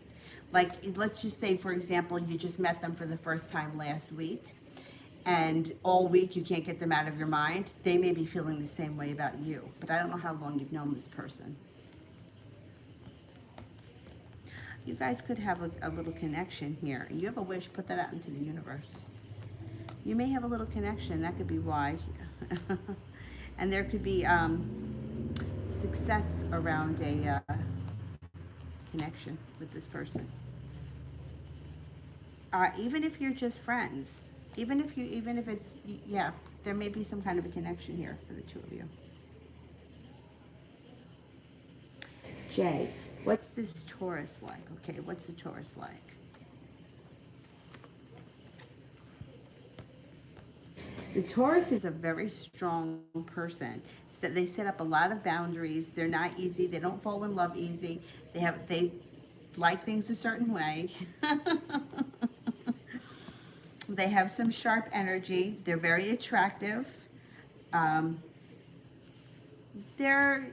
like, let's just say, for example, you just met them for the first time last week, and all week you can't get them out of your mind, they may be feeling the same way about you. But I don't know how long you've known this person. You guys could have a little connection here. And you have a wish, put that out into the universe. You may have a little connection. That could be why. And there could be success around a connection with this person. Even if you're just friends, even if it's, yeah, there may be some kind of a connection here for the two of you. Jay, what's this Taurus like? Okay, what's the Taurus like? The Taurus is a very strong person. So they set up a lot of boundaries. They're not easy. They don't fall in love easy. They like things a certain way. They have some sharp energy. They're very attractive. They're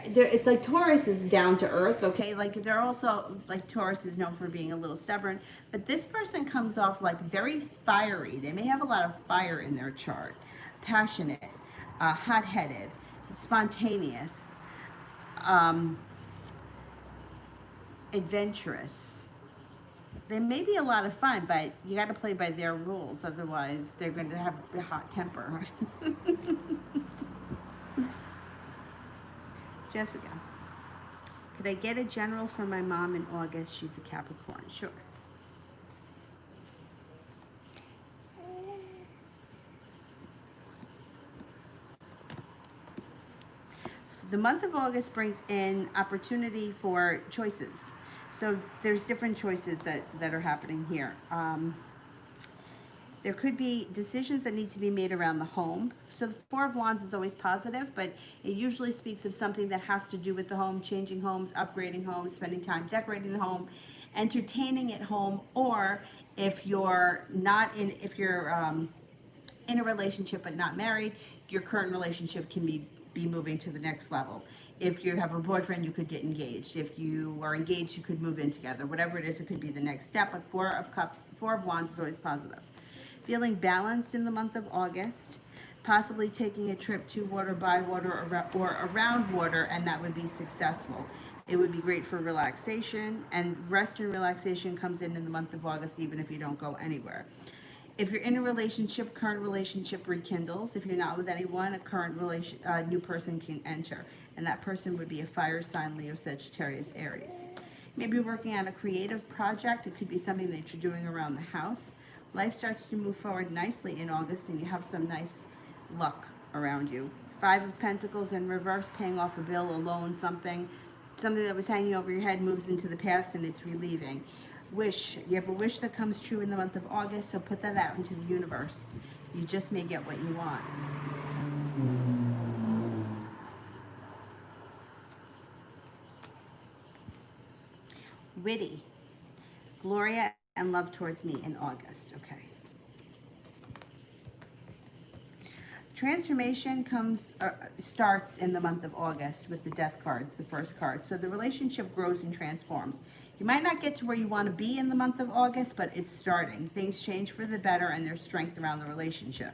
it's like Taurus is down to earth, okay? Like, they're also, like, Taurus is known for being a little stubborn, but this person comes off like very fiery. They may have a lot of fire in their chart. Passionate, hot-headed, spontaneous, adventurous. They may be a lot of fun, but you got to play by their rules, otherwise they're going to have a hot temper. Jessica, could I get a general for my mom in August? She's a Capricorn. Sure. the month of August brings in opportunity for choices. So there's different choices that are happening here. There could be decisions that need to be made around the home. So the Four of Wands is always positive, but it usually speaks of something that has to do with the home, changing homes, upgrading homes, spending time decorating the home, entertaining at home, or if you're not in, if you're in a relationship but not married, your current relationship can be moving to the next level. If you have a boyfriend, you could get engaged. If you are engaged, you could move in together. Whatever it is, it could be the next step. But Four of Cups, Four of Wands is always positive. Feeling balanced in the month of August, possibly taking a trip to water, by water, or around water, and that would be successful. It would be great for relaxation, and rest and relaxation comes in the month of August, even if you don't go anywhere. If you're in a relationship, current relationship rekindles. If you're not with anyone, a current new person can enter, and that person would be a fire sign, Leo, Sagittarius, Aries. Maybe working on a creative project. It could be something that you're doing around the house. Life starts to move forward nicely in August, and you have some nice luck around you. Five of Pentacles in reverse, paying off a bill, a loan, something that was hanging over your head moves into the past, and it's relieving. Wish. You have a wish that comes true in the month of August, so put that out into the universe. You just may get what you want. Witty. Gloria and love towards me in August. Okay. Transformation starts in the month of August with the Death cards, the first card. So the relationship grows and transforms. You might not get to where you want to be in the month of August, but it's starting. Things change for the better, and there's strength around the relationship.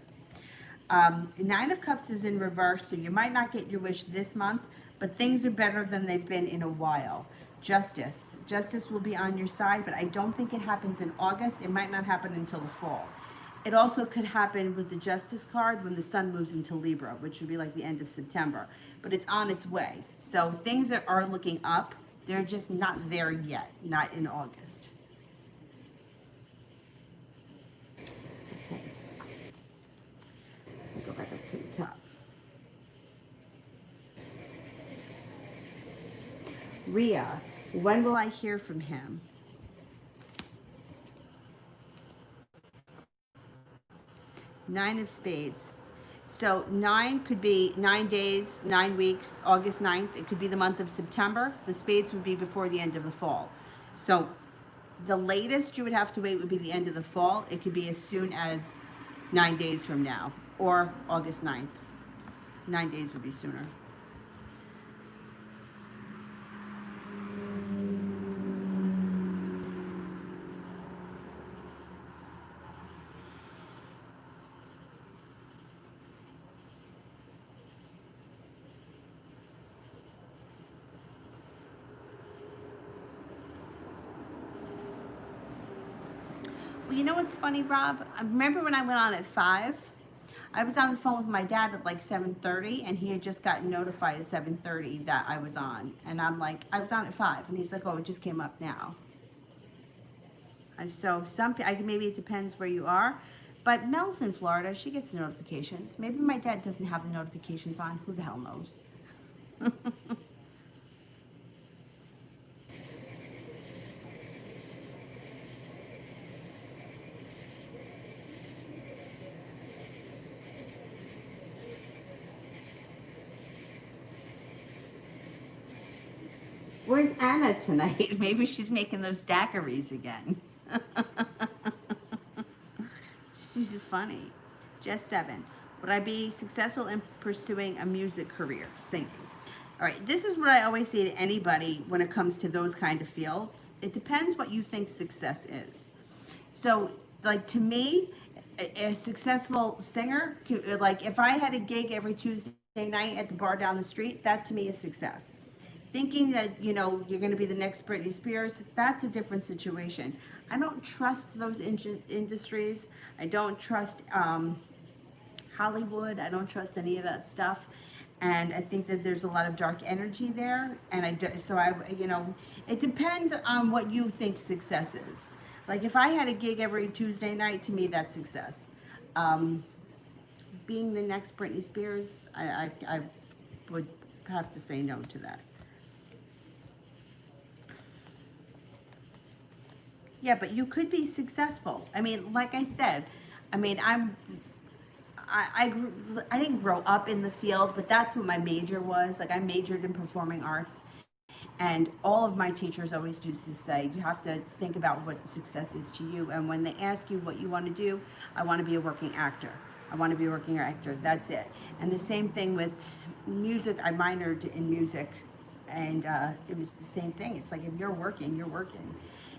Nine of Cups is in reverse, so you might not get your wish this month, but things are better than they've been in a while. Justice. Justice will be on your side, but I don't think it happens in August. It might not happen until the fall. It also could happen with the Justice card when the sun moves into Libra, which would be like the end of September. But it's on its way. So things are looking up. They're just not there yet, not in August. Okay. Go back up to the top. Rhea, when will I hear from him? Nine of Spades. So 9 could be 9 days, 9 weeks, August 9th. It could be the month of September. The Spades would be before the end of the fall. So the latest you would have to wait would be the end of the fall. It could be as soon as 9 days from now, or August 9th. 9 days would be sooner. Well, you know what's funny, Rob? I remember when I went on at 5, I was on the phone with my dad at like 7:30, and he had just gotten notified at 7:30 that I was on. And I'm like, I was on at 5. And he's like, oh, it just came up now. And so maybe it depends where you are. But Mel's in Florida. She gets notifications. Maybe my dad doesn't have the notifications on. Who the hell knows? Where's Anna tonight? Maybe she's making those daiquiris again. She's funny. Just 7. Would I be successful in pursuing a music career, singing? All right, this is what I always say to anybody when it comes to those kind of fields. It depends what you think success is. So, like, to me, a successful singer, like if I had a gig every Tuesday night at the bar down the street, that to me is success. Thinking that, you know, you're going to be the next Britney Spears, that's a different situation. I don't trust those industries. I don't trust Hollywood. I don't trust any of that stuff. And I think that there's a lot of dark energy there. And it depends on what you think success is. Like if I had a gig every Tuesday night, to me, that's success. Being the next Britney Spears, I would have to say no to that. Yeah, but you could be successful. I mean, like I said, I mean, I didn't grow up in the field, but that's what my major was. Like I majored in performing arts, and all of my teachers always used to say, you have to think about what success is to you. And when they ask you what you want to do, I want to be a working actor. I want to be a working actor. That's it. And the same thing with music. I minored in music, and it was the same thing. It's like if you're working, you're working.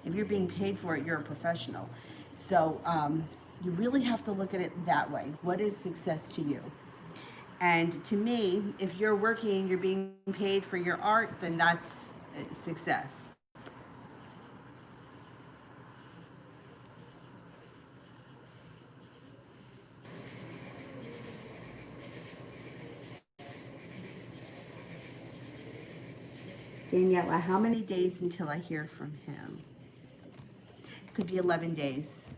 If you're being paid for it, you're a professional. So you really have to look at it that way. What is success to you? And to me, if you're working, you're being paid for your art, then that's success. Daniela, how many days until I hear from him? Could be 11 days.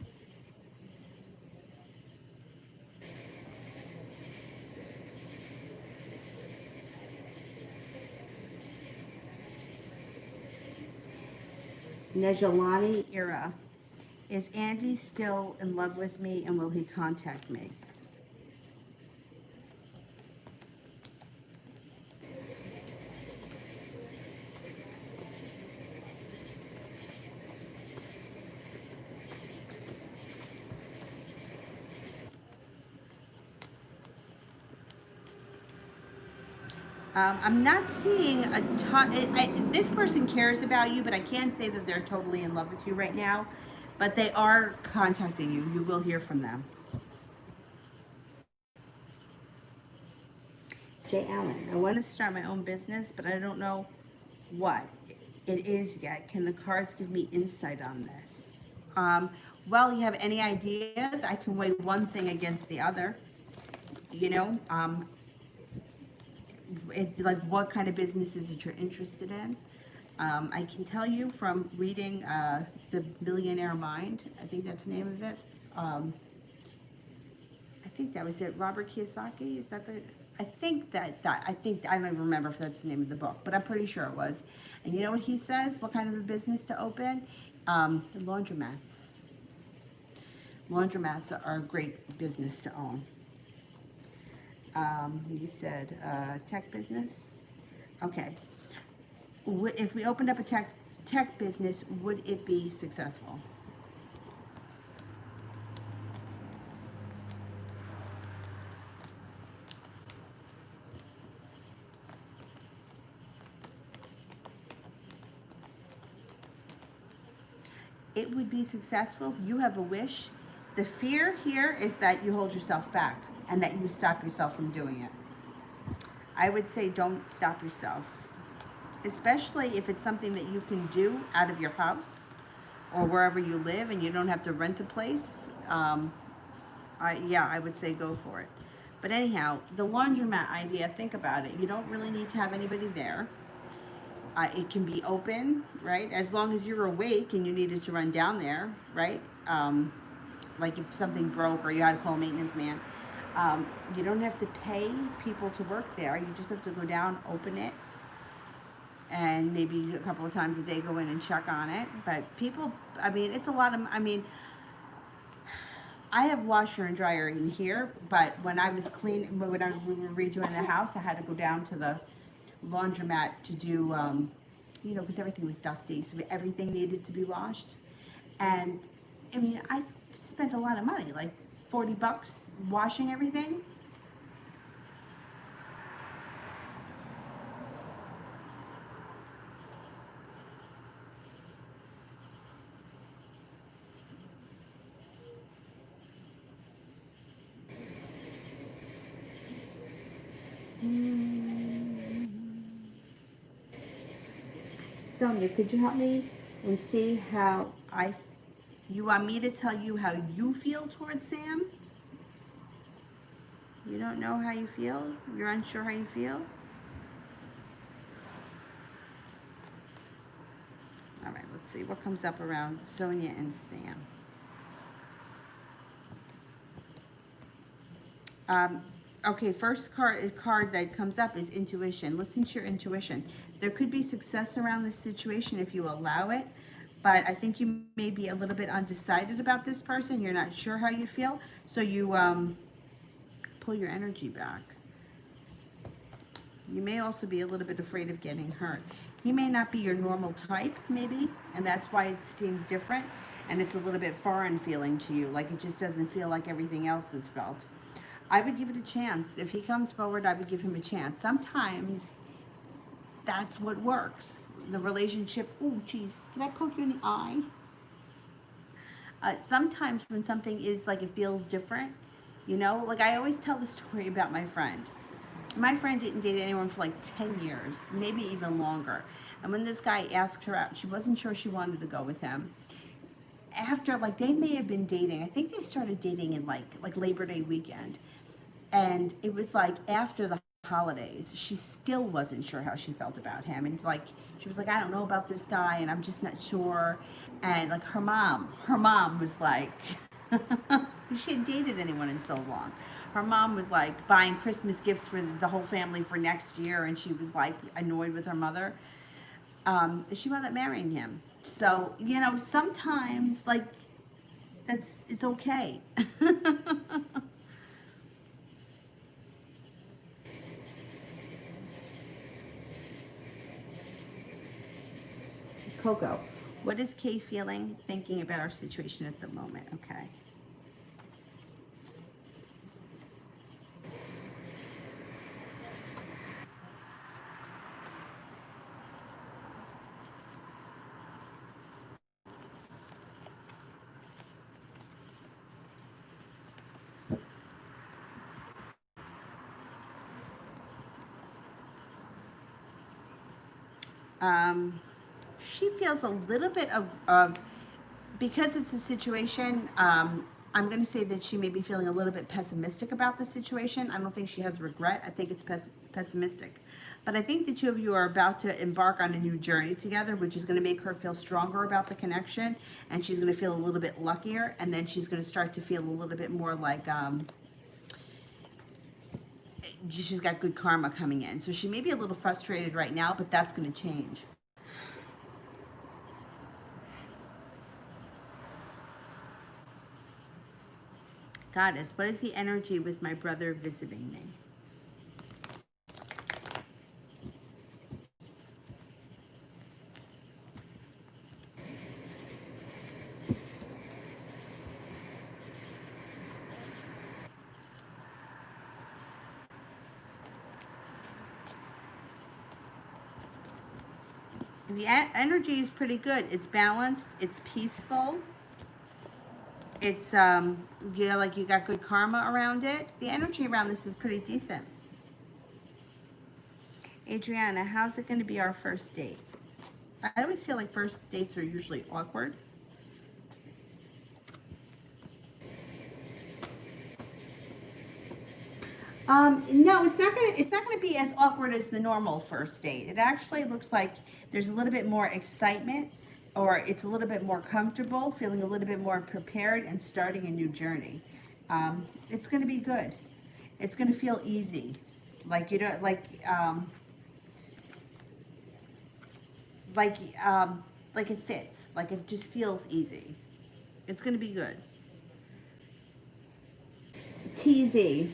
Nejalani Ira. Is Andy still in love with me and will he contact me? I'm not seeing a ton. This person cares about you, but I can't say that they're totally in love with you right now. But they are contacting you. You will hear from them. Jay Allen, I want to start my own business, but I don't know what it is yet. Can the cards give me insight on this? Well, you have any ideas? I can weigh one thing against the other. You know, like what kind of businesses that you're interested in. I can tell you from reading The Millionaire Mind, I think that's the name of it. I think that was it. Robert Kiyosaki, is that the? I don't even remember if that's the name of the book, but I'm pretty sure it was. And you know what he says? What kind of a business to open? The laundromats. Laundromats are a great business to own. You said tech business. Okay. If we opened up a tech business, would it be successful? It would be successful if you have a wish. The fear here is that you hold yourself back and that you stop yourself from doing it. I would say don't stop yourself, especially if it's something that you can do out of your house or wherever you live and you don't have to rent a place. I would say go for it. But anyhow, the laundromat idea, think about it. You don't really need to have anybody there. It can be open, right? As long as you're awake and you needed to run down there, right? Like if something broke or you had to call a maintenance man. You don't have to pay people to work there. You just have to go down, open it, and maybe a couple of times a day go in and check on it. But people, I mean, it's a lot of, I mean, I have washer and dryer in here, but when I was we were redoing the house, I had to go down to the laundromat to do, because everything was dusty, so everything needed to be washed. And I mean, I spent a lot of money, like $40 washing everything. Sonia, could you help me and see how you want me to tell you how you feel towards Sam? You don't know how you feel? You're unsure how you feel? All right, let's see what comes up around Sonia and Sam. Okay, first card that comes up is intuition. Listen to your intuition. There could be success around this situation if you allow it, but I think you may be a little bit undecided about this person. You're not sure how you feel, so you pull your energy back. You may also be a little bit afraid of getting hurt. He may not be your normal type, maybe, and that's why it seems different, and it's a little bit foreign feeling to you, like it just doesn't feel like everything else is felt. I would give it a chance. If he comes forward, I would give him a chance. Sometimes that's what works. The relationship, oh, geez, did I poke you in the eye? Sometimes when something is like, it feels different, you know, like I always tell the story about my friend. My friend didn't date anyone for like 10 years, maybe even longer. And when this guy asked her out, she wasn't sure she wanted to go with him. After, like, they may have been dating, I think they started dating in like Labor Day weekend. And it was like after the holidays, she still wasn't sure how she felt about him. And like, she was like, I don't know about this guy and I'm just not sure. And like her mom was like, she hadn't dated anyone in so long. Her mom was like buying Christmas gifts for the whole family for next year, and she was like annoyed with her mother. She wound up marrying him. So, you know, sometimes like it's okay. Coco, what is Kay feeling, thinking about our situation at the moment? Okay. Um, she feels a little bit of because it's a situation, I'm going to say that she may be feeling a little bit pessimistic about the situation. I don't think she has regret. I think it's pessimistic. But I think the two of you are about to embark on a new journey together, which is going to make her feel stronger about the connection. And she's going to feel a little bit luckier. And then she's going to start to feel a little bit more like she's got good karma coming in. So she may be a little frustrated right now, but that's going to change. Goddess, what is the energy with my brother visiting me? The energy is pretty good. It's balanced. It's peaceful. It's yeah, like you got good karma around it. The energy around this is pretty decent. Adriana, how's it going to be our first date? I always feel like first dates are usually awkward. No, it's not gonna be as awkward as the normal first date. It actually looks like there's a little bit more excitement, or it's a little bit more comfortable, feeling a little bit more prepared, and starting a new journey. It's gonna be good. It's gonna feel easy, like you don't like like it fits, like it just feels easy. It's gonna be good. TZ,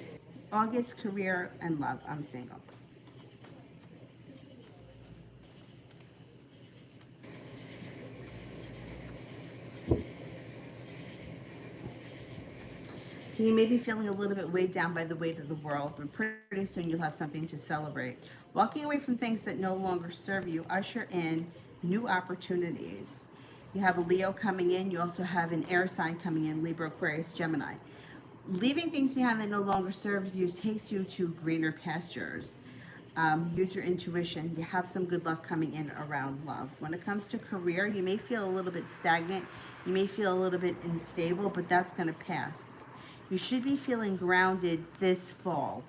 August, career and love. I'm single. You may be feeling a little bit weighed down by the weight of the world, but pretty soon you'll have something to celebrate. Walking away from things that no longer serve you, usher in new opportunities. You have a Leo coming in. You also have an air sign coming in, Libra, Aquarius, Gemini. Leaving things behind that no longer serves you takes you to greener pastures. Use your intuition. You have some good luck coming in around love. When it comes to career, you may feel a little bit stagnant. You may feel a little bit unstable, but that's going to pass. You should be feeling grounded this fall.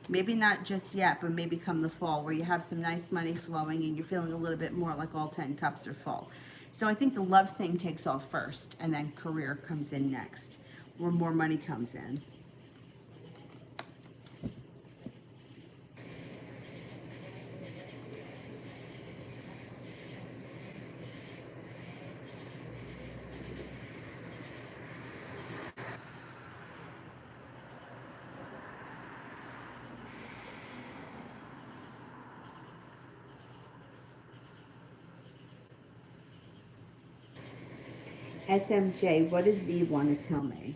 Maybe not just yet, but maybe come the fall, where you have some nice money flowing and you're feeling a little bit more like all 10 cups are full. So I think the love thing takes off first, and then career comes in next, where more money comes in. SMJ, what does V want to tell me?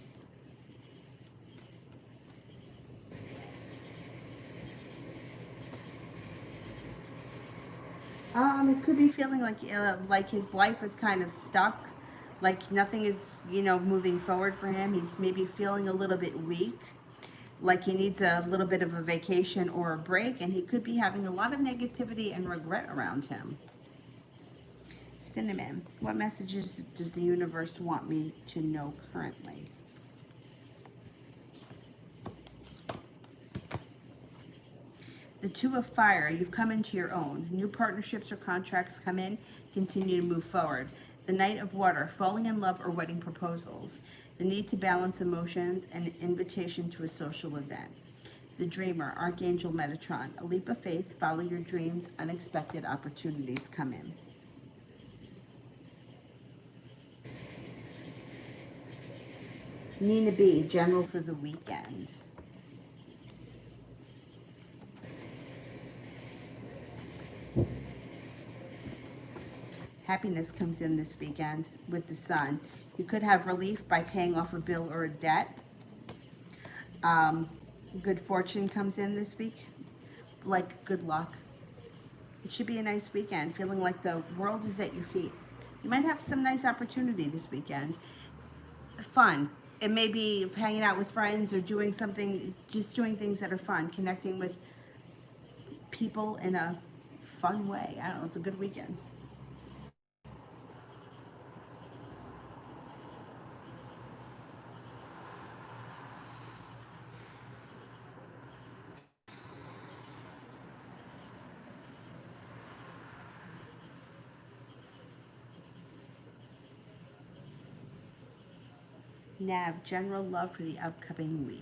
It could be feeling like his life is kind of stuck, like nothing is, moving forward for him. He's maybe feeling a little bit weak, like he needs a little bit of a vacation or a break, and he could be having a lot of negativity and regret around him. Cinnamon, what messages does the universe want me to know currently? The Two of Fire, you've come into your own. New partnerships or contracts come in, continue to move forward. The Knight of Water, falling in love or wedding proposals. The need to balance emotions and an invitation to a social event. The Dreamer, Archangel Metatron, a leap of faith, follow your dreams, unexpected opportunities come in. Nina B, general for the weekend. Happiness comes in this weekend with the Sun. You could have relief by paying off a bill or a debt. Good fortune comes in this week, like good luck. It should be a nice weekend, feeling like the world is at your feet. You might have some nice opportunity this weekend. Fun. It may be hanging out with friends or doing something, just doing things that are fun, connecting with people in a fun way. I don't know, it's a good weekend. Nav, general love for the upcoming week.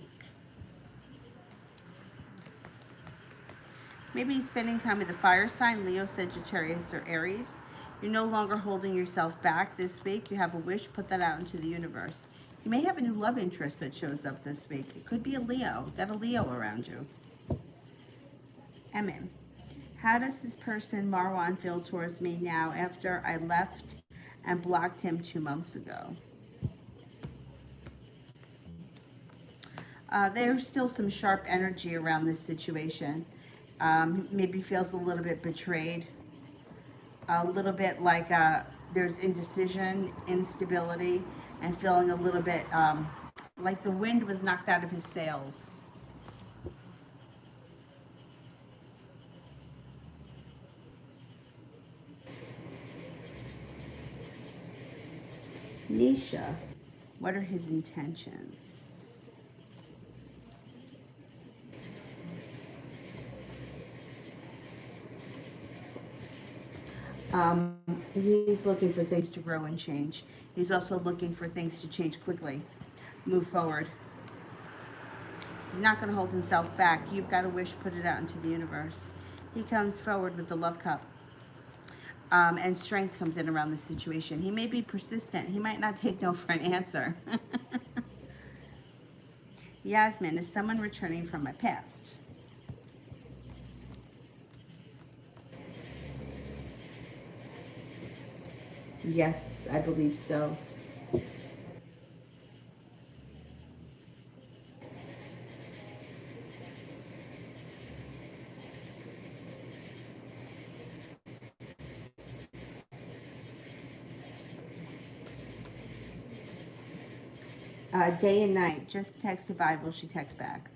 Maybe spending time with the fire sign, Leo, Sagittarius, or Aries. You're no longer holding yourself back this week. You have a wish, put that out into the universe. You may have a new love interest that shows up this week. It could be a Leo. Got a Leo around you. Emin, how does this person, Marwan, feel towards me now after I left and blocked him 2 months ago? There's still some sharp energy around this situation. Maybe feels a little bit betrayed, a little bit like there's indecision, instability, and feeling a little bit like the wind was knocked out of his sails. Nisha, what are his intentions? He's looking for things to grow and change. He's also looking for things to change quickly, move forward. He's not going to hold himself back. You've got a wish, put it out into the universe. He comes forward with the love cup. And strength comes in around this situation. He may be persistent. He might not take no for an answer. Yasmin, is someone returning from my past? Yes, I believe so. Day and night, just text Bible, she texts back.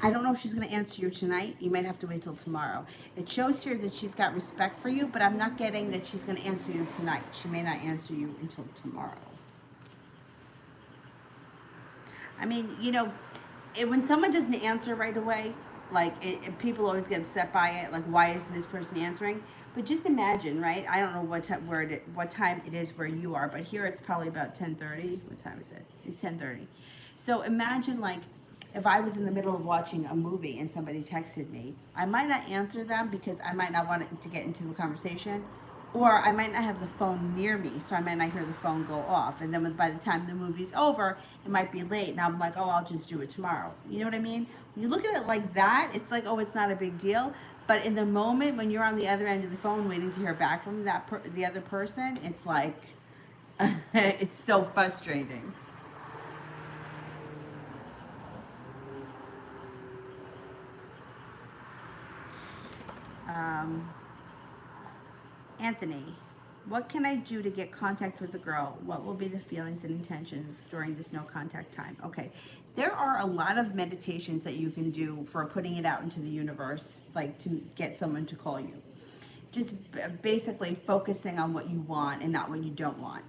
I don't know if she's going to answer you tonight. You might have to wait till tomorrow. It shows here that she's got respect for you, but I'm not getting that she's going to answer you tonight. She may not answer you until tomorrow. I mean, when someone doesn't answer right away, people always get upset by it. Like, why isn't this person answering? But just imagine, right? I don't know what time it is where you are, but here it's probably about 10:30. What time is it? It's 10:30. So imagine, like, if I was in the middle of watching a movie and somebody texted me, I might not answer them because I might not want to get into the conversation, Or I might not have the phone near me, so I might not hear the phone go off. And then by the time the movie's over, it might be late. And I'm like, oh, I'll just do it tomorrow. You know what I mean? When you look at it like that, it's like, oh, it's not a big deal. But in the moment when you're on the other end of the phone waiting to hear back from the other person, it's like, it's so frustrating. Um, Anthony, what can I do to get contact with a girl? What will be the feelings and intentions during this no contact time? Okay, there are a lot of meditations that you can do for putting it out into the universe, like to get someone to call you. Just basically focusing on what you want and not what you don't want.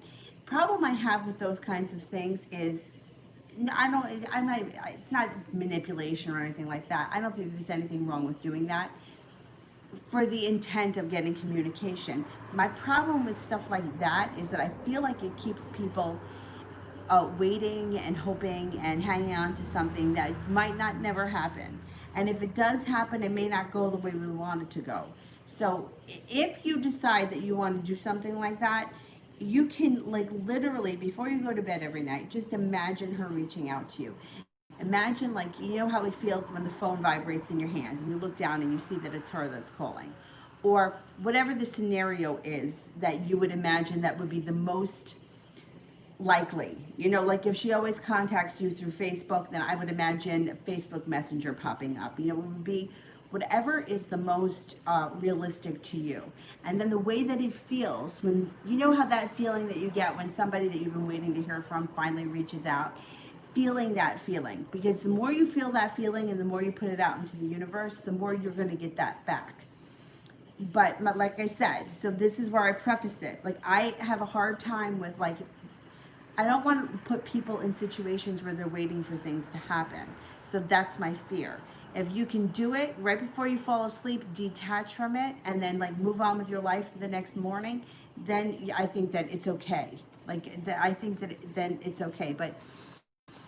Problem I have with those kinds of things is I don't, I'm not, it's not manipulation or anything like that. I don't think there's anything wrong with doing that for the intent of getting communication. My problem with stuff like that is that I feel like it keeps people waiting and hoping and hanging on to something that might not never happen. And if it does happen, it may not go the way we want it to go. So if you decide that you want to do something like that, you can, like, literally before you go to bed every night, just imagine her reaching out to you. Imagine, like, you know how it feels when the phone vibrates in your hand and you look down and you see that it's her that's calling. Or whatever the scenario is that you would imagine that would be the most likely. You know, like if she always contacts you through Facebook, then I would imagine Facebook Messenger popping up. You know, it would be whatever is the most realistic to you. And then the way that it feels when, you know how that feeling that you get when somebody that you've been waiting to hear from finally reaches out, feeling that feeling, because the more you feel that feeling and the more you put it out into the universe, the more you're going to get that back. But like I said, so this is where I preface it. Like, I have a hard time with, like, I don't want to put people in situations where they're waiting for things to happen. So that's my fear. If you can do it right before you fall asleep, detach from it, and then, like, move on with your life the next morning, then I think that it's okay. Like, I think that then it's okay. But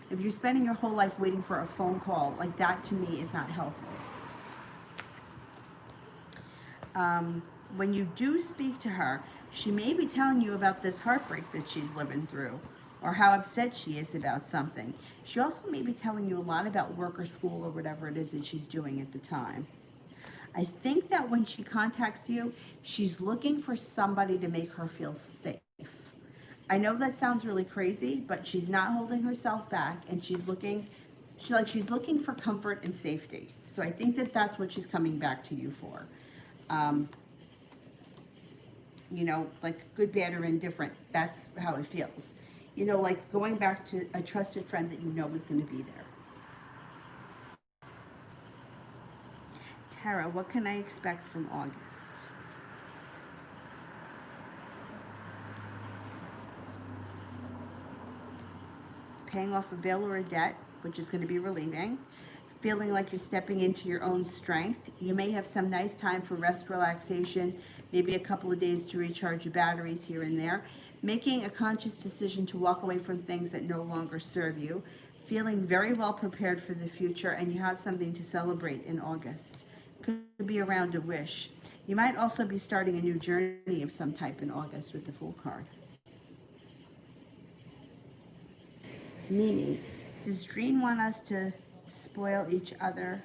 if you're spending your whole life waiting for a phone call, like, that to me is not healthy. When you do speak to her, she may be telling you about this heartbreak that she's living through, or how upset she is about something. She also may be telling you a lot about work or school or whatever it is that she's doing at the time. I think that when she contacts you, she's looking for somebody to make her feel safe. I know that sounds really crazy, but she's not holding herself back, and she's looking for comfort and safety. So I think that that's what she's coming back to you for. You know, like, good, bad, or indifferent. That's how it feels. You know, like going back to a trusted friend that you know is going to be there. Tara, what can I expect from August? Paying off a bill or a debt, which is going to be relieving. Feeling like you're stepping into your own strength. You may have some nice time for rest, relaxation, maybe a couple of days to recharge your batteries here and there. Making a conscious decision to walk away from things that no longer serve you. Feeling very well prepared for the future, and you have something to celebrate in August. Could be around a wish. You might also be starting a new journey of some type in August with the Fool card. Meaning, does Dream want us to spoil each other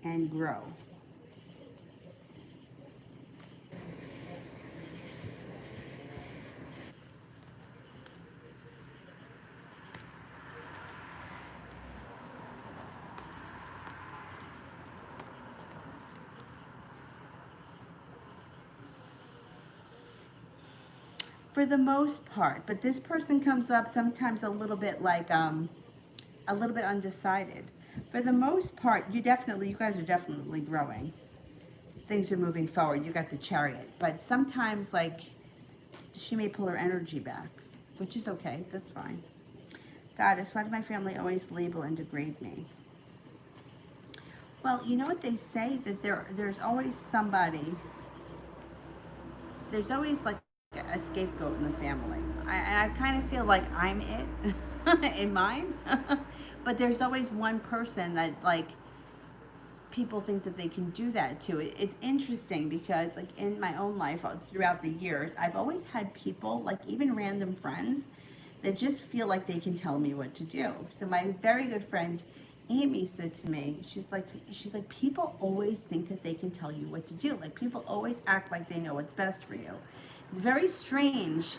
and grow? For the most part, but this person comes up sometimes a little bit like a little bit undecided. For the most part, you guys are definitely growing. Things are moving forward. You got the Chariot, but sometimes, like, she may pull her energy back, which is okay. That's fine. Goddess, why does my family always label and degrade me? Well, you know what they say, that there's always somebody. There's always, like, a scapegoat in the family. I kind of feel like I'm it in mine. But there's always one person that, like, people think that they can do that too. It's interesting because like in my own life throughout the years, I've always had people, like even random friends, that just feel like they can tell me what to do. So my very good friend Amy said to me, she's like, people always think that they can tell you what to do. Like people always act like they know what's best for you. It's very strange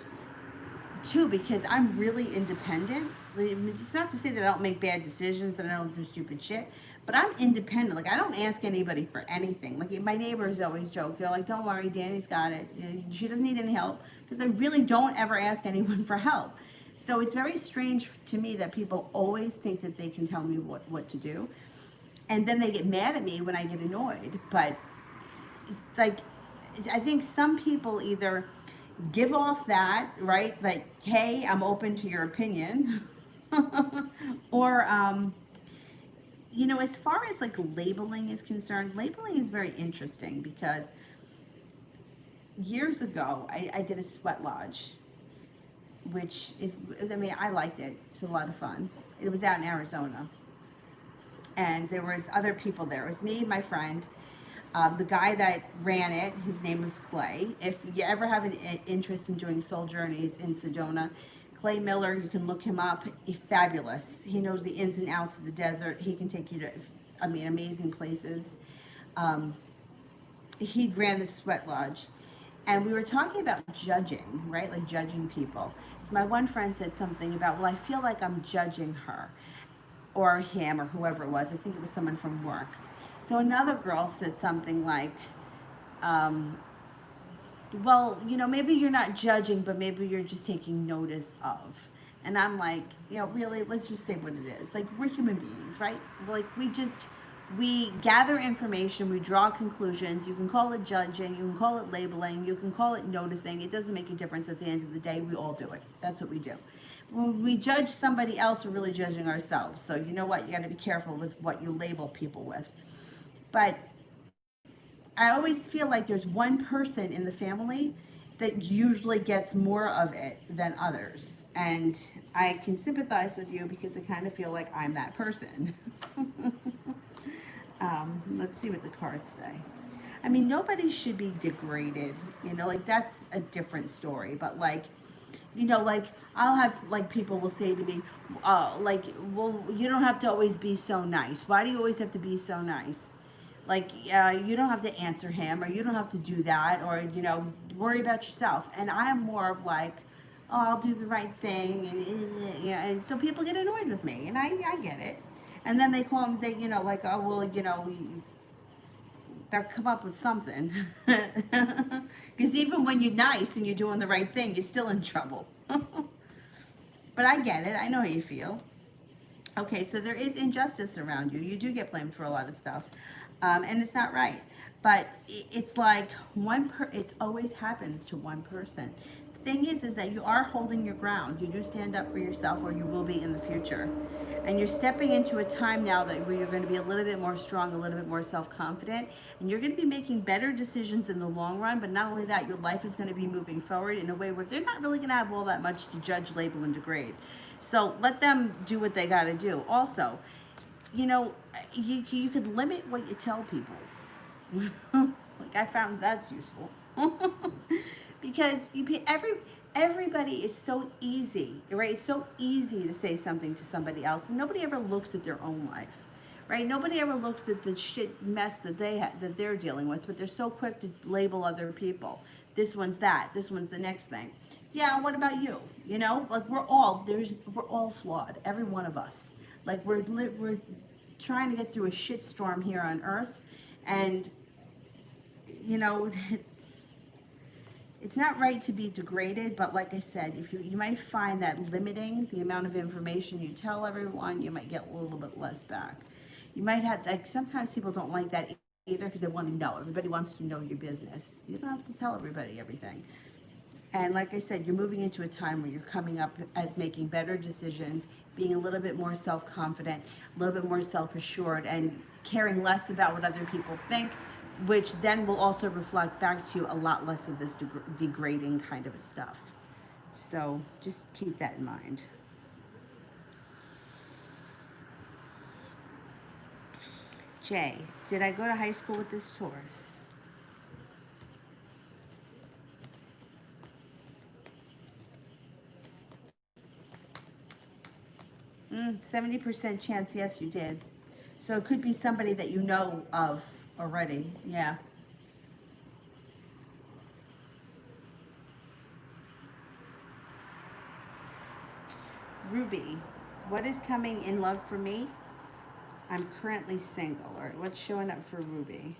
too, because I'm really independent. It's not to say that I don't make bad decisions, that I don't do stupid shit, but I'm independent. Like I don't ask anybody for anything. Like my neighbors always joke, they're like, don't worry, Danny's got it, she doesn't need any help, because I really don't ever ask anyone for help. So it's very strange to me that people always think that they can tell me what to do, and then they get mad at me when I get annoyed. But it's like, I think some people either give off that, right? Like, hey, I'm open to your opinion. Or, as far as like labeling is concerned, labeling is very interesting because years ago, I did a sweat lodge, which is, I mean, I liked it. It's a lot of fun. It was out in Arizona. And there was other people there. It was me, my friend, the guy that ran it, his name was Clay. If you ever have an interest in doing soul journeys in Sedona, Clay Miller, you can look him up. He's fabulous. He knows the ins and outs of the desert. He can take you to, I mean, amazing places. Um, he ran the sweat lodge. And we were talking about judging, right? Like judging people. So my one friend said something about, well, I feel like I'm judging her or him or whoever it was. I think it was someone from work. So another girl said something like, um, well, maybe you're not judging, but maybe you're just taking notice of. And I'm like, really, let's just say what it is. Like, we're human beings, right? Like, we gather information, we draw conclusions. You can call it judging, you can call it labeling, you can call it noticing. It doesn't make a difference at the end of the day. We all do it. That's what we do. When we judge somebody else, we're really judging ourselves. So you know what? You got to be careful with what you label people with. But I always feel like there's one person in the family that usually gets more of it than others. And I can sympathize with you because I kind of feel like I'm that person. Let's see what the cards say. I mean, nobody should be degraded, like that's a different story. But like, like I'll have like people will say to me, like, well, you don't have to always be so nice. Why do you always have to be so nice? Like, you don't have to answer him, or you don't have to do that, or worry about yourself. And I'm more of like, oh, I'll do the right thing, and so people get annoyed with me, and I get it. And then they call them, like, oh well, they'll come up with something. Because even when you're nice and you're doing the right thing, you're still in trouble. But I get it. I know how you feel. Okay, so there is injustice around you. You do get blamed for a lot of stuff, and it's not right. But it's like it always happens to one person. The thing is that you are holding your ground. You do stand up for yourself, or you will be in the future. And you're stepping into a time now where you're going to be a little bit more strong, a little bit more self-confident, and you're going to be making better decisions in the long run. But not only that, your life is going to be moving forward in a way where they're not really going to have all that much to judge, label, and degrade. So let them do what they got to do. Also, you could limit what you tell people. Like I found that's useful. Because everybody is so easy, right? It's so easy to say something to somebody else. Nobody ever looks at their own life, right? Nobody ever looks at the shit mess that they're dealing with, but they're so quick to label other people. This one's that. This one's the next thing. Yeah, what about you? Like we're all flawed. Every one of us. Like we're trying to get through a shit storm here on Earth, and it's not right to be degraded, but like I said, if you might find that limiting the amount of information you tell everyone, you might get a little bit less back. You might have, like, sometimes people don't like that either because they want to know. Everybody wants to know your business. You don't have to tell everybody everything. And like I said, you're moving into a time where you're coming up as making better decisions, being a little bit more self-confident, a little bit more self-assured, and caring less about what other people think, which then will also reflect back to you a lot less of this degrading kind of stuff. So just keep that in mind. Jay, did I go to high school with this Taurus? 70% chance, yes, you did. So it could be somebody that you know of already. Yeah. Ruby, what is coming in love for me? I'm currently single. All right, what's showing up for Ruby?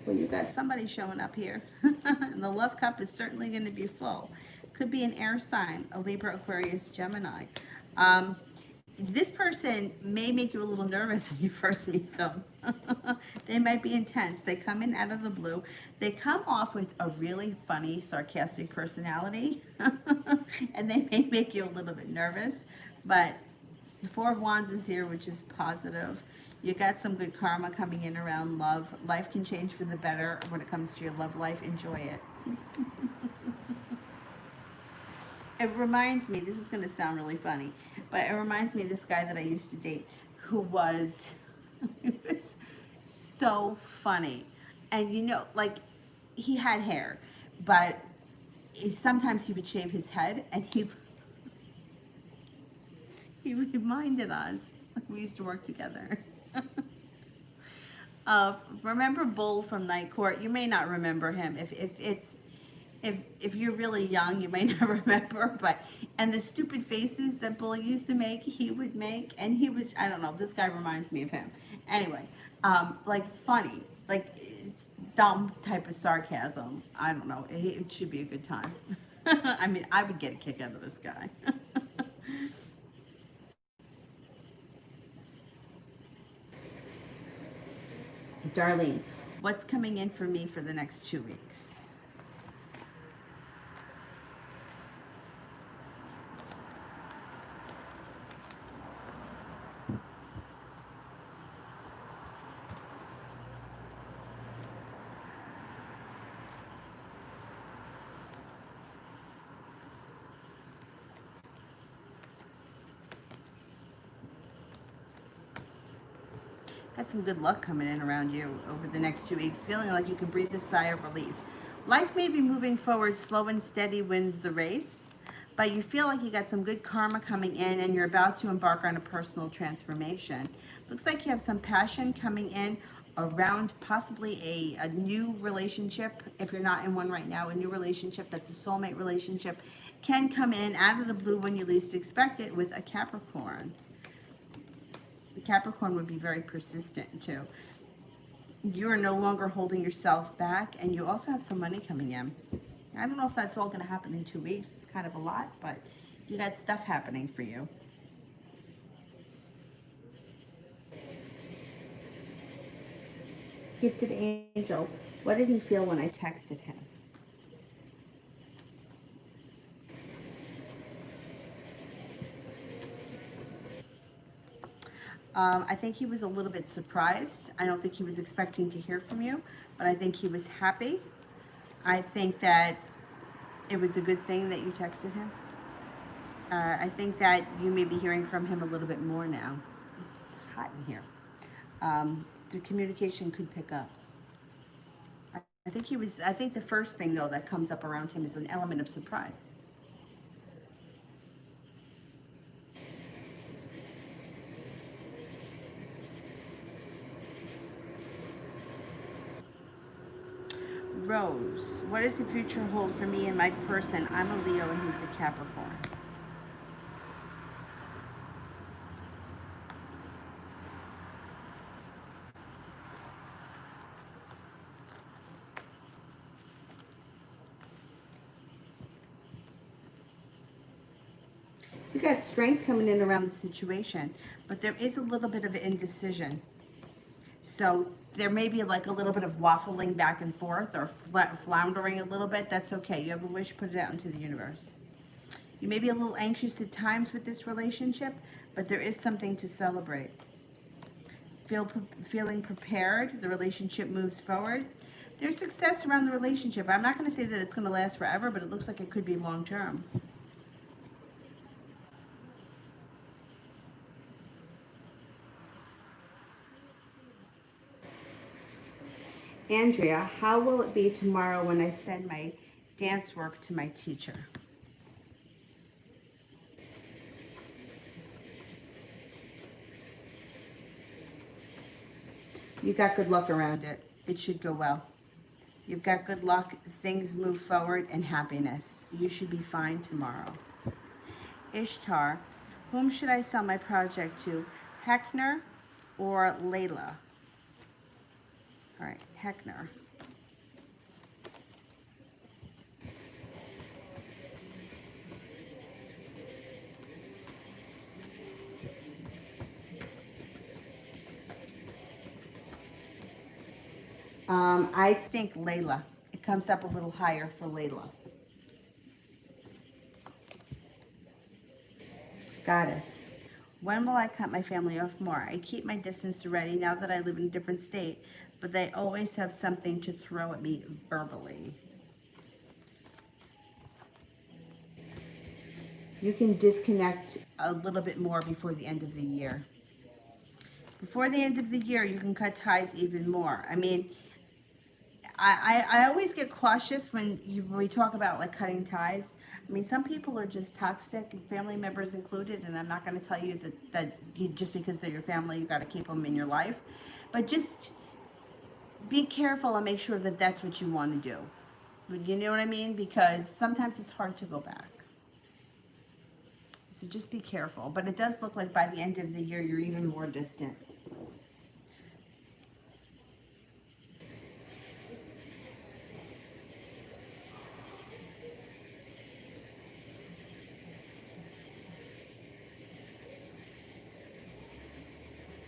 Well, you got somebody showing up here. And the love cup is certainly going to be full. Could be an air sign, a Libra, Aquarius, Gemini. Um, this person may make you a little nervous when you first meet them. They might be intense. They come in out of the blue. They come off with a really funny, sarcastic personality. And they may make you a little bit nervous. But the Four of Wands is here, which is positive. You got some good karma coming in around love. Life can change for the better when it comes to your love life. Enjoy it. It reminds me, this is going to sound really funny, but it reminds me of this guy that I used to date who was, he was so funny. And you know, like, he had hair, but sometimes he would shave his head, and he reminded us, we used to work together. Remember Bull from Night Court? You may not remember him. If you're really young, you may not remember, but, and the stupid faces that Bull used to make, he would make, and he was, I don't know, this guy reminds me of him. Anyway, like funny, like it's dumb type of sarcasm. I don't know, it should be a good time. I mean, I would get a kick out of this guy. Darlene, what's coming in for me for the next 2 weeks? Got some good luck coming in around you over the next 2 weeks, feeling like you can breathe a sigh of relief. Life may be moving forward, slow and steady wins the race, but you feel like you got some good karma coming in and you're about to embark on a personal transformation. Looks like you have some passion coming in around possibly a new relationship. If you're not in one right now, a new relationship that's a soulmate relationship can come in out of the blue when you least expect it with a Capricorn. The Capricorn would be very persistent too. You are no longer holding yourself back, and you also have some money coming in. I don't know if that's all going to happen in 2 weeks. It's kind of a lot, but you got stuff happening for you. Gifted angel, what did he feel when I texted him? I think he was a little bit surprised. I don't think he was expecting to hear from you, but I think he was happy. I think that it was a good thing that you texted him. I think that you may be hearing from him a little bit more now. It's hot in here. The communication could pick up. I think the first thing though that comes up around him is an element of surprise. Rose, what does the future hold for me and my person? I'm a Leo and he's a Capricorn. You got strength coming in around the situation, but there is a little bit of indecision. So there may be like a little bit of waffling back and forth or floundering a little bit. That's okay. You have a wish, put it out into the universe. You may be a little anxious at times with this relationship, but there is something to celebrate. Feeling prepared. The relationship moves forward. There's success around the relationship. I'm not going to say that it's going to last forever, but it looks like it could be long term. Andrea, how will it be tomorrow when I send my dance work to my teacher? You got good luck around it. It should go well. You've got good luck. Things move forward and happiness. You should be fine tomorrow. Ishtar, whom should I sell my project to? Heckner or Layla? All right, Heckner. I think Layla. It comes up a little higher for Layla. Goddess. When will I cut my family off more? I keep my distance already now that I live in a different state, but they always have something to throw at me verbally. You can disconnect a little bit more before the end of the year. Before the end of the year, you can cut ties even more. I mean, I always get cautious when we talk about like cutting ties. I mean, some people are just toxic, family members included, and I'm not going to tell you that you, just because they're your family, you got to keep them in your life. But just be careful and make sure that that's what you want to do. You know what I mean? Because sometimes it's hard to go back. So just be careful. But it does look like by the end of the year, you're even more distant.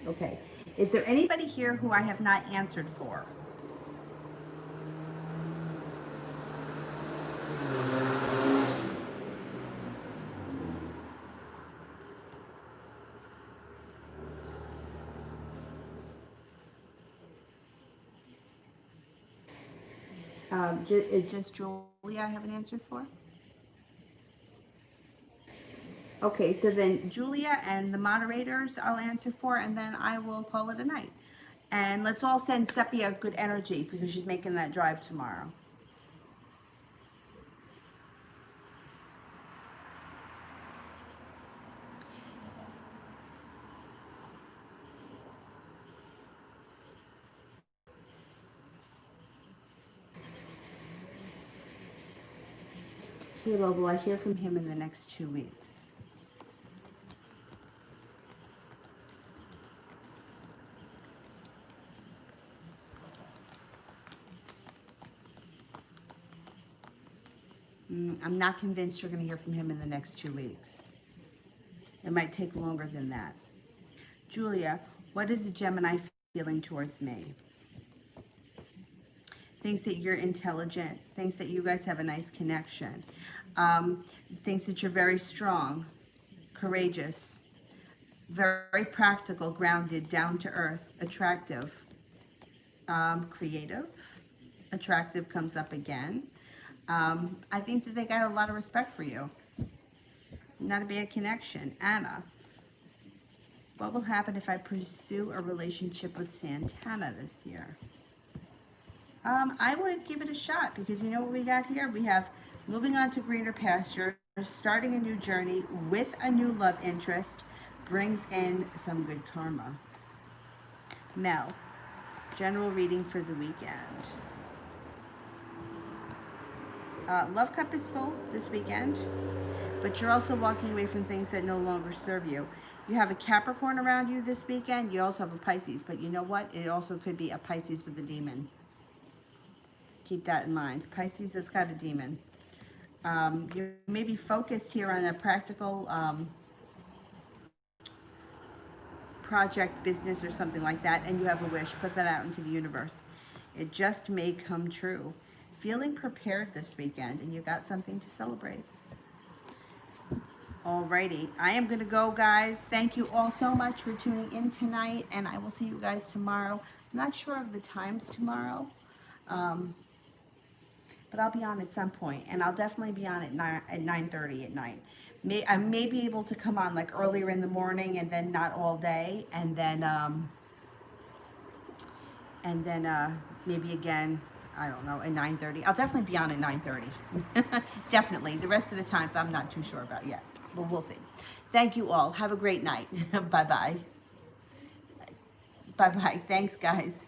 Okay. Is there anybody here who I have not answered for? Is just Julia I haven't answered for? Okay, so then Julia and the moderators I'll answer for, and then I will call it a night. And let's all send Sepia good energy because she's making that drive tomorrow. Kayla, will I hear from him in the next 2 weeks? I'm not convinced you're going to hear from him in the next 2 weeks. It might take longer than that. Julia, what is the Gemini feeling towards me? Thinks that you're intelligent, thinks that you guys have a nice connection, thinks that you're very strong, courageous, very practical, grounded, down to earth, attractive, creative. Attractive comes up again. I think that they got a lot of respect for you. Not a bad connection. Anna, what will happen if I pursue a relationship with Santana this year? I would give it a shot because you know what we got here? We have moving on to greener pastures, starting a new journey with a new love interest brings in some good karma. Mel, general reading for the weekend. Love cup is full this weekend, but you're also walking away from things that no longer serve you. You have a Capricorn around you this weekend. You also have a Pisces, but you know what? It also could be a Pisces with a demon. Keep that in mind. Pisces that's got a demon. You may be focused here on a practical project, business, or something like that, and you have a wish. Put that out into the universe. It just may come true. Feeling prepared this weekend, and you got something to celebrate. Alrighty, I am going to go, guys. Thank you all so much for tuning in tonight, and I will see you guys tomorrow. I'm not sure of the times tomorrow. But I'll be on at some point, and I'll definitely be on at 9:30 at night. I may be able to come on like earlier in the morning, and then not all day, and then maybe again, I don't know, at 9:30. I'll definitely be on at 9:30. Definitely. The rest of the times I'm not too sure about yet, but we'll see. Thank you all. Have a great night. Bye bye. Bye bye. Thanks, guys.